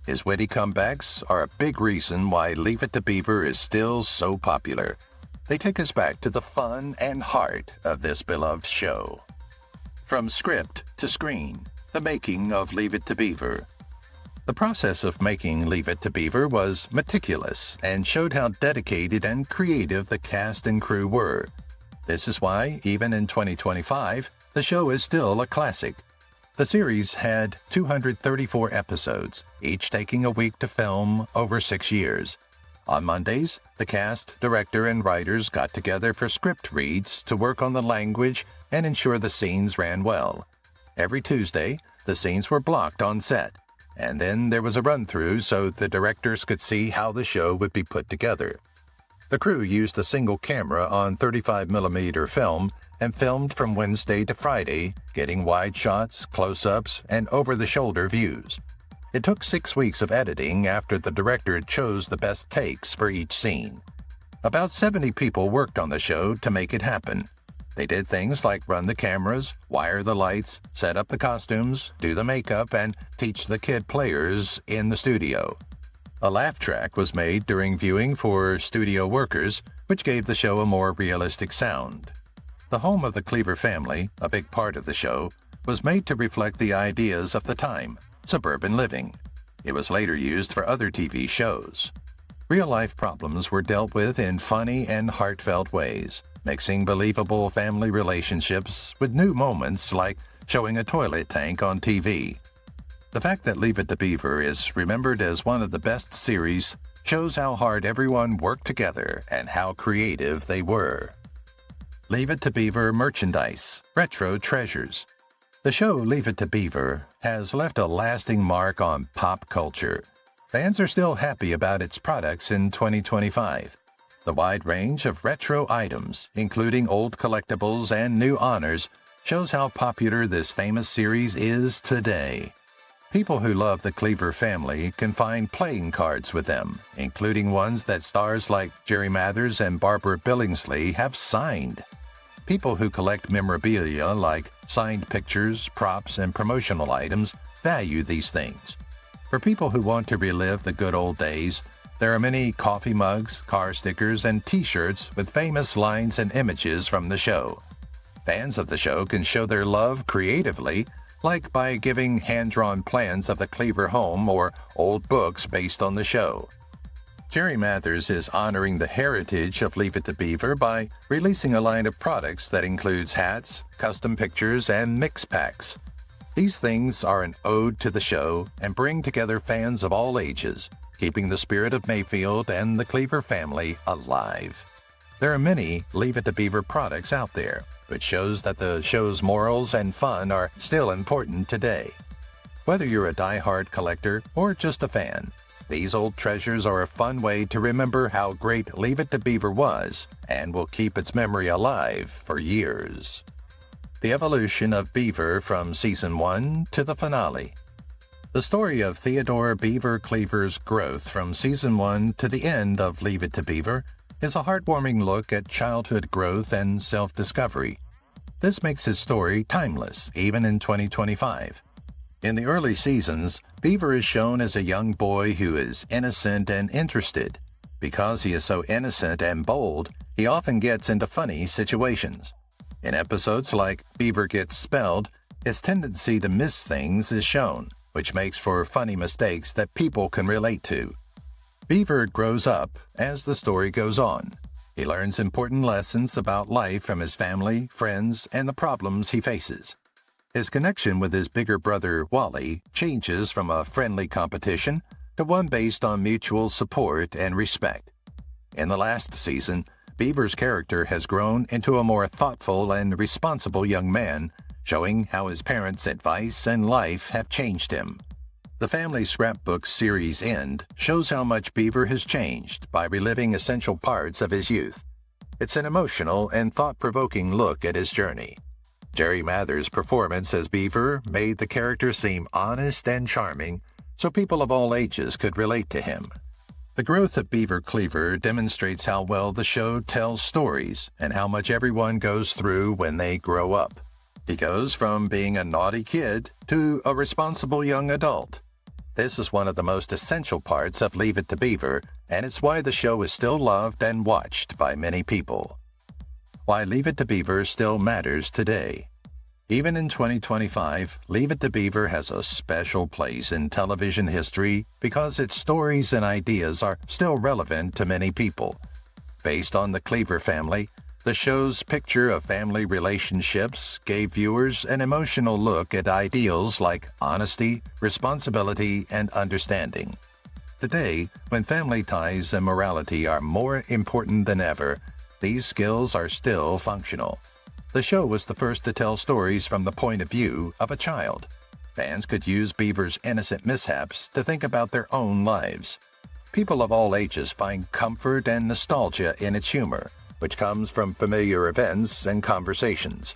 His witty comebacks are a big reason why Leave It to Beaver is still so popular. They take us back to the fun and heart of this beloved show. From script to screen, the making of Leave It to Beaver. The process of making Leave It to Beaver was meticulous and showed how dedicated and creative the cast and crew were. This is why, even in 2025, the show is still a classic. The series had 234 episodes, each taking a week to film over 6 years. On Mondays, the cast, director, and writers got together for script reads to work on the language and ensure the scenes ran well. Every Tuesday, the scenes were blocked on set, and then there was a run-through so the directors could see how the show would be put together. The crew used a single camera on 35mm film and filmed from Wednesday to Friday, getting wide shots, close-ups, and over-the-shoulder views. It took 6 weeks of editing after the director chose the best takes for each scene. About 70 people worked on the show to make it happen. They did things like run the cameras, wire the lights, set up the costumes, do the makeup, and teach the kid players in the studio. A laugh track was made during viewing for studio workers, which gave the show a more realistic sound. The home of the Cleaver family, a big part of the show, was made to reflect the ideas of the time, suburban living. It was later used for other TV shows. Real-life problems were dealt with in funny and heartfelt ways, mixing believable family relationships with new moments like showing a toilet tank on TV. The fact that Leave It to Beaver is remembered as one of the best series shows how hard everyone worked together and how creative they were. Leave It to Beaver merchandise, retro treasures. The show Leave It to Beaver has left a lasting mark on pop culture. Fans are still happy about its products in 2025. The wide range of retro items, including old collectibles and new honors, shows how popular this famous series is today. People who love the Cleaver family can find playing cards with them, including ones that stars like Jerry Mathers and Barbara Billingsley have signed. People who collect memorabilia like signed pictures, props, and promotional items value these things. For people who want to relive the good old days, there are many coffee mugs, car stickers, and t-shirts with famous lines and images from the show. Fans of the show can show their love creatively, like by giving hand-drawn plans of the Cleaver home or old books based on the show. Jerry Mathers is honoring the heritage of Leave It to Beaver by releasing a line of products that includes hats, custom pictures, and mix packs. These things are an ode to the show and bring together fans of all ages, keeping the spirit of Mayfield and the Cleaver family alive. There are many Leave It to Beaver products out there, which shows that the show's morals and fun are still important today. Whether you're a die-hard collector or just a fan, these old treasures are a fun way to remember how great Leave It to Beaver was and will keep its memory alive for years. The evolution of Beaver from Season 1 to the finale. The story of Theodore Beaver Cleaver's growth from Season 1 to the end of Leave It to Beaver is a heartwarming look at childhood growth and self-discovery. This makes his story timeless, even in 2025. In the early seasons, Beaver is shown as a young boy who is innocent and interested. Because he is so innocent and bold, he often gets into funny situations. In episodes like Beaver Gets Spelled, his tendency to miss things is shown, which makes for funny mistakes that people can relate to. Beaver grows up as the story goes on. He learns important lessons about life from his family, friends, and the problems he faces. His connection with his bigger brother, Wally, changes from a friendly competition to one based on mutual support and respect. In the last season, Beaver's character has grown into a more thoughtful and responsible young man, showing how his parents' advice and life have changed him. The Family Scrapbook series end shows how much Beaver has changed by reliving essential parts of his youth. It's an emotional and thought-provoking look at his journey. Jerry Mather's performance as Beaver made the character seem honest and charming, so people of all ages could relate to him. The growth of Beaver Cleaver demonstrates how well the show tells stories and how much everyone goes through when they grow up. He goes from being a naughty kid to a responsible young adult. This is one of the most essential parts of Leave It to Beaver, and it's why the show is still loved and watched by many people. Why Leave It to Beaver still matters today. Even in 2025, Leave It to Beaver has a special place in television history because its stories and ideas are still relevant to many people. Based on the Cleaver family, the show's picture of family relationships gave viewers an emotional look at ideals like honesty, responsibility, and understanding. Today, when family ties and morality are more important than ever, these skills are still functional. The show was the first to tell stories from the point of view of a child. Fans could use Beaver's innocent mishaps to think about their own lives. People of all ages find comfort and nostalgia in its humor, which comes from familiar events and conversations.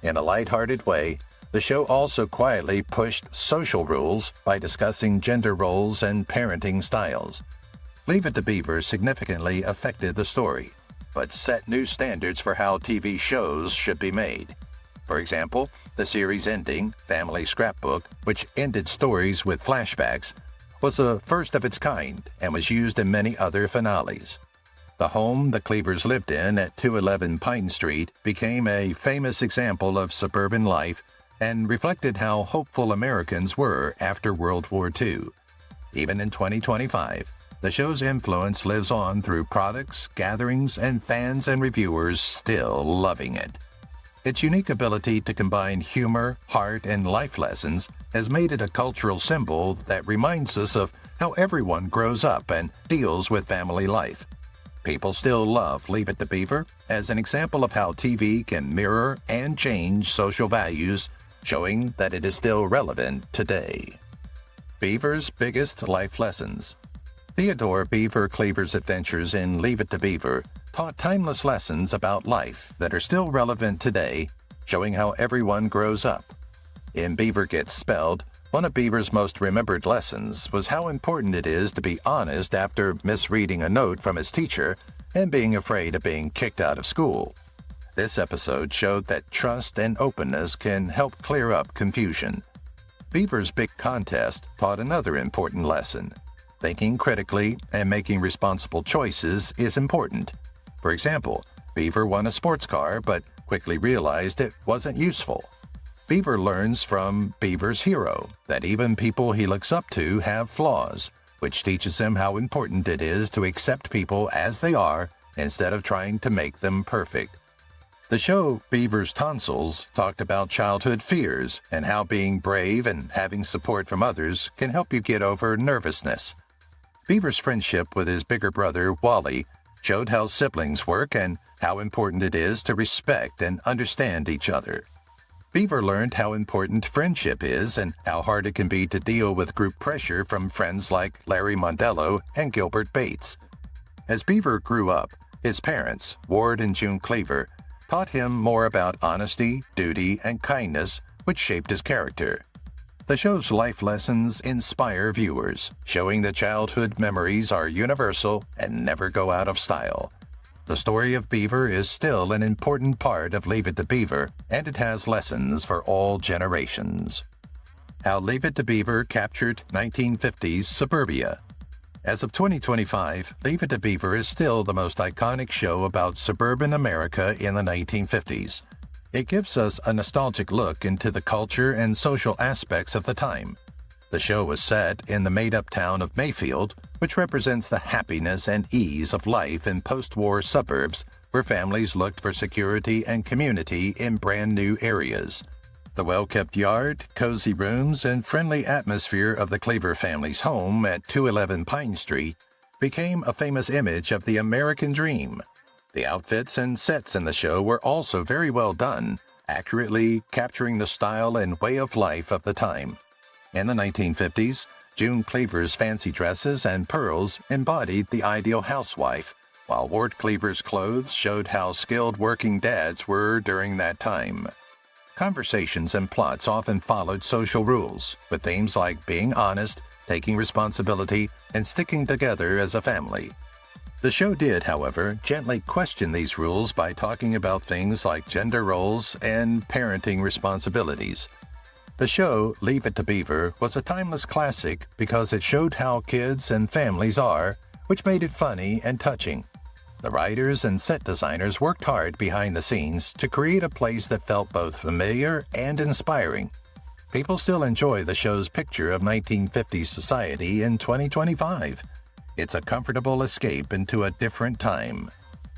In a lighthearted way, the show also quietly pushed social rules by discussing gender roles and parenting styles. Leave It to Beaver significantly affected the story, but set new standards for how TV shows should be made. For example, the series ending, Family Scrapbook, which ended stories with flashbacks, was a first of its kind and was used in many other finales. The home the Cleavers lived in at 211 Pine Street became a famous example of suburban life and reflected how hopeful Americans were after World War II. Even in 2025, the show's influence lives on through products, gatherings, and fans and reviewers still loving it. Its unique ability to combine humor, heart, and life lessons has made it a cultural symbol that reminds us of how everyone grows up and deals with family life. People still love Leave It to Beaver as an example of how TV can mirror and change social values, showing that it is still relevant today. Beaver's biggest life lessons. Theodore Beaver Cleaver's adventures in Leave It to Beaver taught timeless lessons about life that are still relevant today, showing how everyone grows up. In Beaver Gets Spelled, one of Beaver's most remembered lessons was how important it is to be honest after misreading a note from his teacher and being afraid of being kicked out of school. This episode showed that trust and openness can help clear up confusion. Beaver's Big Contest taught another important lesson. Thinking critically and making responsible choices is important. For example, Beaver won a sports car but quickly realized it wasn't useful. Beaver learns from Beaver's hero that even people he looks up to have flaws, which teaches him how important it is to accept people as they are instead of trying to make them perfect. The show Beaver's Tonsils talked about childhood fears and how being brave and having support from others can help you get over nervousness. Beaver's friendship with his bigger brother, Wally, showed how siblings work and how important it is to respect and understand each other. Beaver learned how important friendship is and how hard it can be to deal with group pressure from friends like Larry Mondello and Gilbert Bates. As Beaver grew up, his parents, Ward and June Cleaver, taught him more about honesty, duty, and kindness, which shaped his character. The show's life lessons inspire viewers, showing that childhood memories are universal and never go out of style. The story of Beaver is still an important part of Leave It to Beaver, and it has lessons for all generations. How Leave It to Beaver captured 1950s suburbia. As of 2025, Leave It to Beaver is still the most iconic show about suburban America in the 1950s. It gives us a nostalgic look into the culture and social aspects of the time. The show was set in the made-up town of Mayfield, which represents the happiness and ease of life in post-war suburbs where families looked for security and community in brand-new areas. The well-kept yard, cozy rooms, and friendly atmosphere of the Cleaver family's home at 211 Pine Street became a famous image of the American dream. The outfits and sets in the show were also very well done, accurately capturing the style and way of life of the time. In the 1950s, June Cleaver's fancy dresses and pearls embodied the ideal housewife, while Ward Cleaver's clothes showed how skilled working dads were during that time. Conversations and plots often followed social rules, with themes like being honest, taking responsibility, and sticking together as a family. The show did, however, gently question these rules by talking about things like gender roles and parenting responsibilities. The show, Leave It to Beaver, was a timeless classic because it showed how kids and families are, which made it funny and touching. The writers and set designers worked hard behind the scenes to create a place that felt both familiar and inspiring. People still enjoy the show's picture of 1950s society in 2025. It's a comfortable escape into a different time.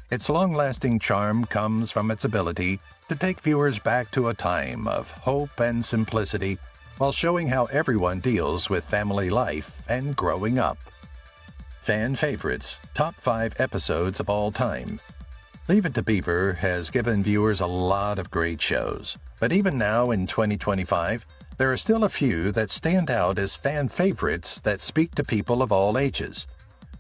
Its long-lasting charm comes from its ability to take viewers back to a time of hope and simplicity while showing how everyone deals with family life and growing up. Fan favorites, top 5 episodes of all time. Leave It to Beaver has given viewers a lot of great shows, but even now in 2025, there are still a few that stand out as fan favorites that speak to people of all ages.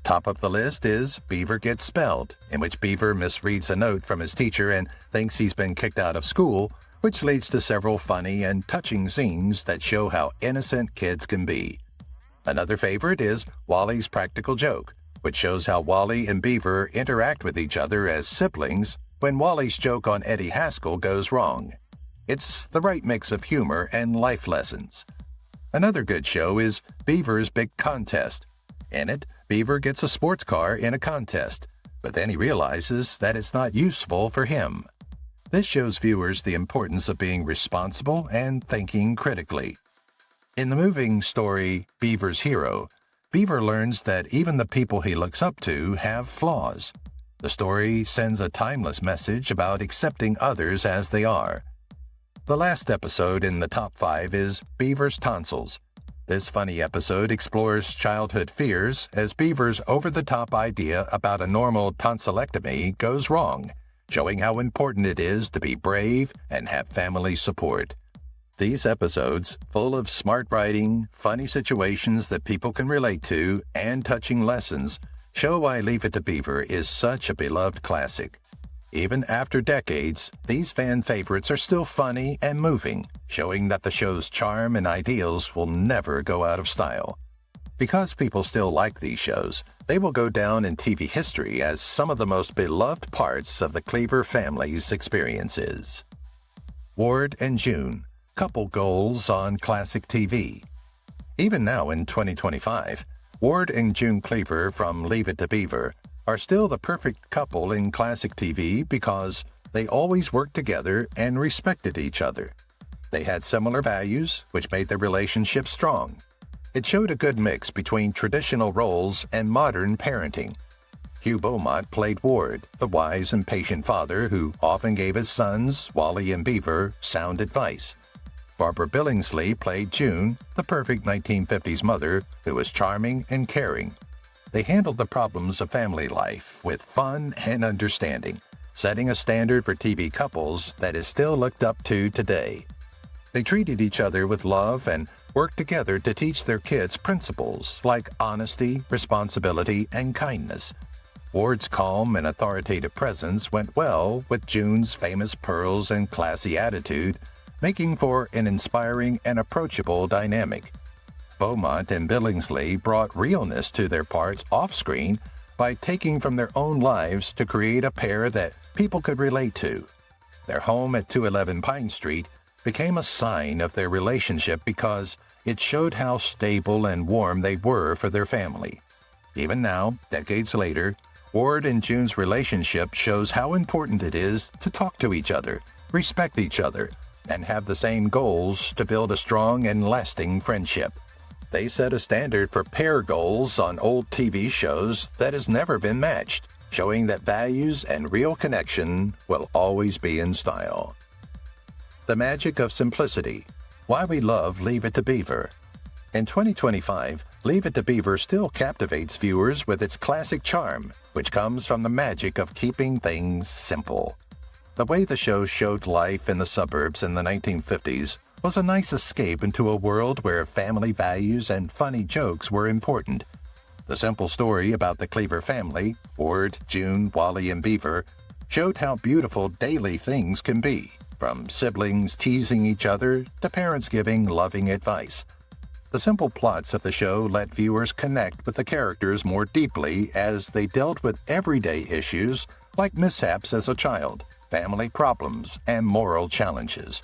Top of the list is Beaver Gets Spelled, in which Beaver misreads a note from his teacher and thinks he's been kicked out of school, which leads to several funny and touching scenes that show how innocent kids can be. Another favorite is Wally's Practical Joke, which shows how Wally and Beaver interact with each other as siblings when Wally's joke on Eddie Haskell goes wrong. It's the right mix of humor and life lessons. Another good show is Beaver's Big Contest. In it, Beaver gets a sports car in a contest, but then he realizes that it's not useful for him. This shows viewers the importance of being responsible and thinking critically. In the moving story Beaver's Hero, Beaver learns that even the people he looks up to have flaws. The story sends a timeless message about accepting others as they are. The last episode in the top 5 is Beaver's Tonsils. This funny episode explores childhood fears as Beaver's over-the-top idea about a normal tonsillectomy goes wrong, showing how important it is to be brave and have family support. These episodes, full of smart writing, funny situations that people can relate to, and touching lessons, show why Leave It to Beaver is such a beloved classic. Even after decades, these fan favorites are still funny and moving, showing that the show's charm and ideals will never go out of style. Because people still like these shows, they will go down in TV history as some of the most beloved parts of the Cleaver family's experiences. Ward and June, couple goals on classic TV. Even now in 2025, Ward and June Cleaver from Leave It to Beaver are still the perfect couple in classic TV because they always worked together and respected each other. They had similar values, which made their relationship strong. It showed a good mix between traditional roles and modern parenting. Hugh Beaumont played Ward, the wise and patient father who often gave his sons, Wally and Beaver, sound advice. Barbara Billingsley played June, the perfect 1950s mother who was charming and caring. They handled the problems of family life with fun and understanding, setting a standard for TV couples that is still looked up to today. They treated each other with love and worked together to teach their kids principles like honesty, responsibility, and kindness. Ward's calm and authoritative presence went well with June's famous pearls and classy attitude, making for an inspiring and approachable dynamic. Beaumont and Billingsley brought realness to their parts off-screen by taking from their own lives to create a pair that people could relate to. Their home at 211 Pine Street became a sign of their relationship because it showed how stable and warm they were for their family. Even now, decades later, Ward and June's relationship shows how important it is to talk to each other, respect each other, and have the same goals to build a strong and lasting friendship. They set a standard for pair goals on old TV shows that has never been matched, showing that values and real connection will always be in style. The magic of simplicity. Why we love Leave It to Beaver. In 2025, Leave It to Beaver still captivates viewers with its classic charm, which comes from the magic of keeping things simple. The way the show showed life in the suburbs in the 1950s was a nice escape into a world where family values and funny jokes were important. The simple story about the Cleaver family, Ward, June, Wally, and Beaver, showed how beautiful daily things can be, from siblings teasing each other to parents giving loving advice. The simple plots of the show let viewers connect with the characters more deeply as they dealt with everyday issues like mishaps as a child, family problems, and moral challenges.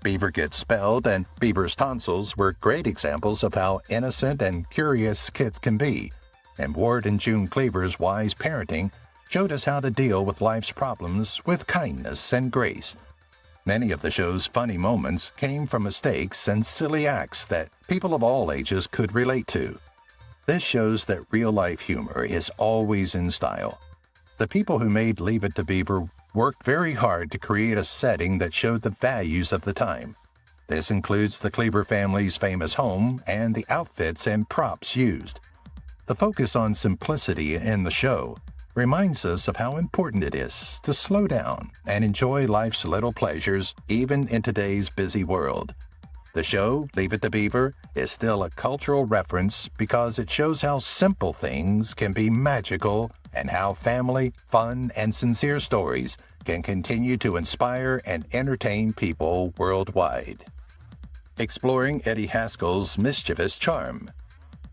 Beaver Gets Spelled and Beaver's Tonsils were great examples of how innocent and curious kids can be, and Ward and June Cleaver's wise parenting showed us how to deal with life's problems with kindness and grace. Many of the show's funny moments came from mistakes and silly acts that people of all ages could relate to. This shows that real-life humor is always in style. The people who made Leave It to Beaver worked very hard to create a setting that showed the values of the time. This includes the Cleaver family's famous home and the outfits and props used. The focus on simplicity in the show reminds us of how important it is to slow down and enjoy life's little pleasures even in today's busy world. The show, Leave It to Beaver, is still a cultural reference because it shows how simple things can be magical and how family, fun, and sincere stories can continue to inspire and entertain people worldwide. Exploring Eddie Haskell's mischievous charm.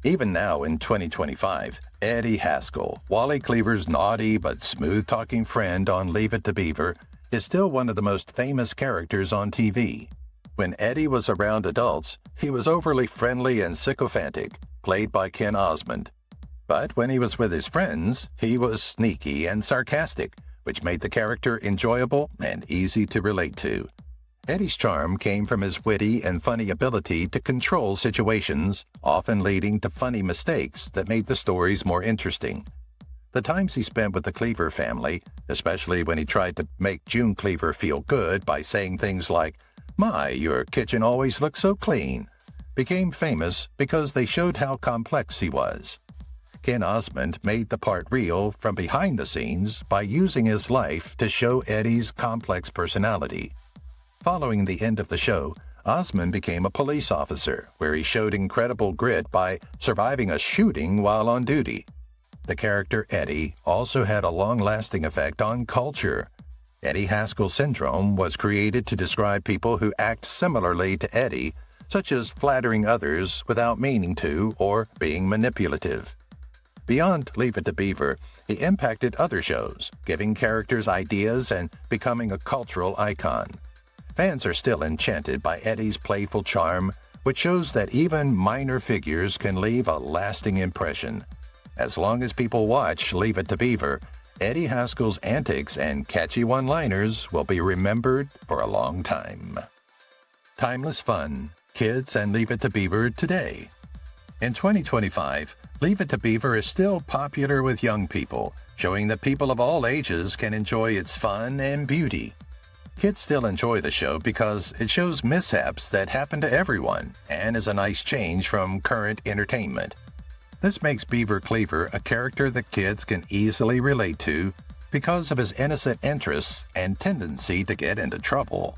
Even now in 2025, Eddie Haskell, Wally Cleaver's naughty but smooth-talking friend on Leave It to Beaver, is still one of the most famous characters on TV. When Eddie was around adults, he was overly friendly and sycophantic, played by Ken Osmond. But when he was with his friends, he was sneaky and sarcastic, which made the character enjoyable and easy to relate to. Eddie's charm came from his witty and funny ability to control situations, often leading to funny mistakes that made the stories more interesting. The times he spent with the Cleaver family, especially when he tried to make June Cleaver feel good by saying things like, "My, your kitchen always looks so clean," became famous because they showed how complex he was. Ken Osmond made the part real from behind the scenes by using his life to show Eddie's complex personality. Following the end of the show, Osmond became a police officer, where he showed incredible grit by surviving a shooting while on duty. The character Eddie also had a long-lasting effect on culture. Eddie Haskell syndrome was created to describe people who act similarly to Eddie, such as flattering others without meaning to or being manipulative. Beyond Leave It to Beaver, he impacted other shows, giving characters ideas and becoming a cultural icon. Fans are still enchanted by Eddie's playful charm, which shows that even minor figures can leave a lasting impression. As long as people watch Leave It to Beaver, Eddie Haskell's antics and catchy one-liners will be remembered for a long time. Timeless fun. Kids and Leave It to Beaver today. In 2025, Leave It to Beaver is still popular with young people, showing that people of all ages can enjoy its fun and beauty. Kids still enjoy the show because it shows mishaps that happen to everyone and is a nice change from current entertainment. This makes Beaver Cleaver a character that kids can easily relate to because of his innocent interests and tendency to get into trouble.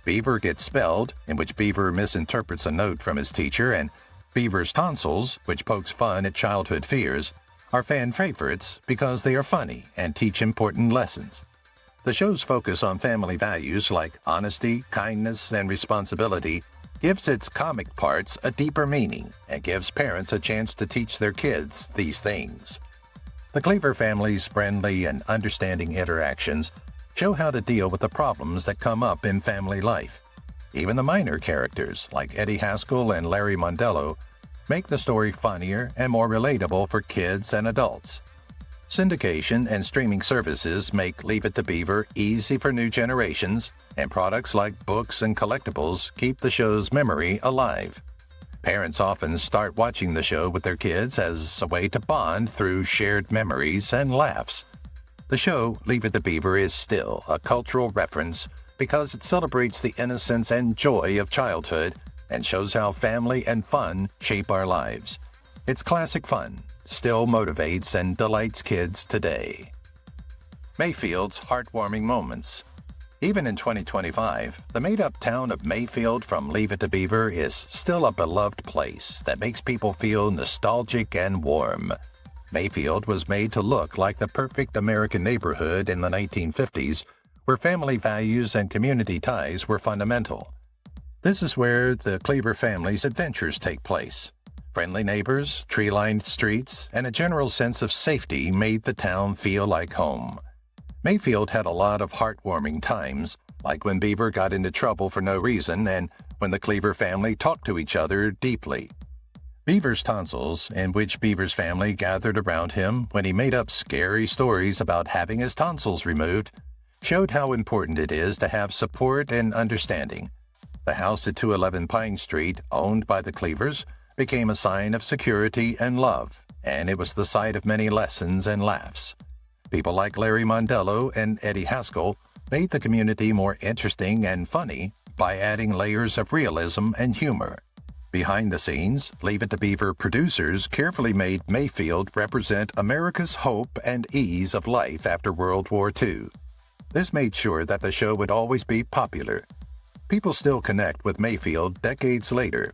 Beaver Gets Spelled, in which Beaver misinterprets a note from his teacher, and Beaver's Tonsils, which pokes fun at childhood fears, are fan favorites because they are funny and teach important lessons. The show's focus on family values like honesty, kindness, and responsibility gives its comic parts a deeper meaning and gives parents a chance to teach their kids these things. The Cleaver family's friendly and understanding interactions show how to deal with the problems that come up in family life. Even the minor characters, like Eddie Haskell and Larry Mondello, make the story funnier and more relatable for kids and adults. Syndication and streaming services make Leave It to Beaver easy for new generations, and products like books and collectibles keep the show's memory alive. Parents often start watching the show with their kids as a way to bond through shared memories and laughs. The show, Leave It to Beaver, is still a cultural reference because it celebrates the innocence and joy of childhood and shows how family and fun shape our lives. It's classic fun, still motivates and delights kids today. Mayfield's heartwarming moments. Even in 2025, the made-up town of Mayfield from Leave It to Beaver is still a beloved place that makes people feel nostalgic and warm. Mayfield was made to look like the perfect American neighborhood in the 1950s, where family values and community ties were fundamental. This is where the Cleaver family's adventures take place. Friendly neighbors, tree-lined streets, and a general sense of safety made the town feel like home. Mayfield had a lot of heartwarming times, like when Beaver got into trouble for no reason and when the Cleaver family talked to each other deeply. Beaver's tonsils, in which Beaver's family gathered around him when he made up scary stories about having his tonsils removed, showed how important it is to have support and understanding. The house at 211 Pine Street, owned by the Cleavers, became a sign of security and love, and it was the site of many lessons and laughs. People like Larry Mondello and Eddie Haskell made the community more interesting and funny by adding layers of realism and humor. Behind the scenes, Leave It to Beaver producers carefully made Mayfield represent America's hope and ease of life after World War II. This made sure that the show would always be popular. People still connect with Mayfield decades later.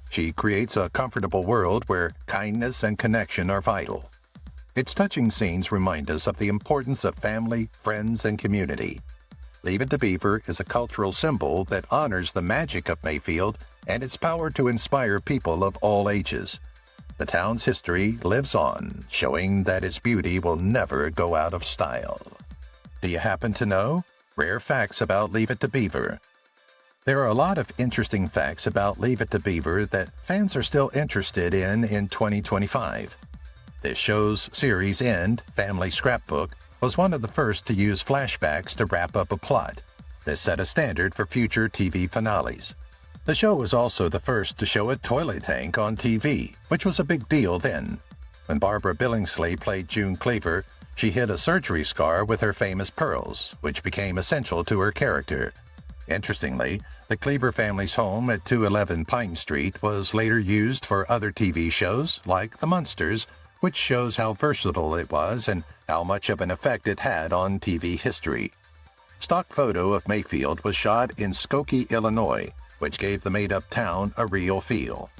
She creates a comfortable world where kindness and connection are vital. Its touching scenes remind us of the importance of family, friends, and community. Leave It to Beaver is a cultural symbol that honors the magic of Mayfield and its power to inspire people of all ages. The town's history lives on, showing that its beauty will never go out of style. Do you happen to know? Rare facts about Leave It to Beaver. There are a lot of interesting facts about Leave It to Beaver that fans are still interested in 2025. This show's series end, Family Scrapbook, was one of the first to use flashbacks to wrap up a plot. This set a standard for future TV finales. The show was also the first to show a toilet tank on TV, which was a big deal then. When Barbara Billingsley played June Cleaver, she hid a surgery scar with her famous pearls, which became essential to her character. Interestingly, the Cleaver family's home at 211 Pine Street was later used for other TV shows like The Munsters, which shows how versatile it was and how much of an effect it had on TV history. Stock photo of Mayfield was shot in Skokie, Illinois, which gave the made-up town a real feel.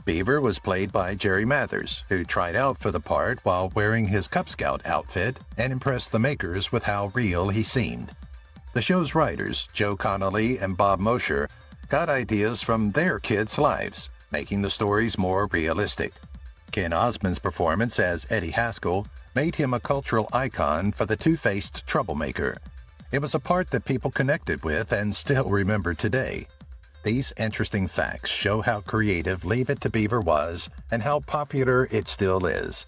Beaver was played by Jerry Mathers, who tried out for the part while wearing his Cub Scout outfit and impressed the makers with how real he seemed. The show's writers, Joe Connolly and Bob Mosher, got ideas from their kids' lives, making the stories more realistic. Ken Osmond's performance as Eddie Haskell made him a cultural icon for the two-faced troublemaker. It was a part that people connected with and still remember today. These interesting facts show how creative Leave It to Beaver was and how popular it still is.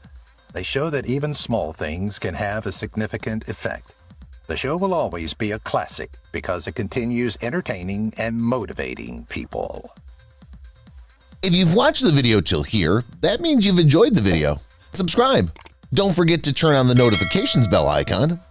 They show that even small things can have a significant effect. The show will always be a classic because it continues entertaining and motivating people. If you've watched the video till here, that means you've enjoyed the video. Subscribe. Don't forget to turn on the notifications bell icon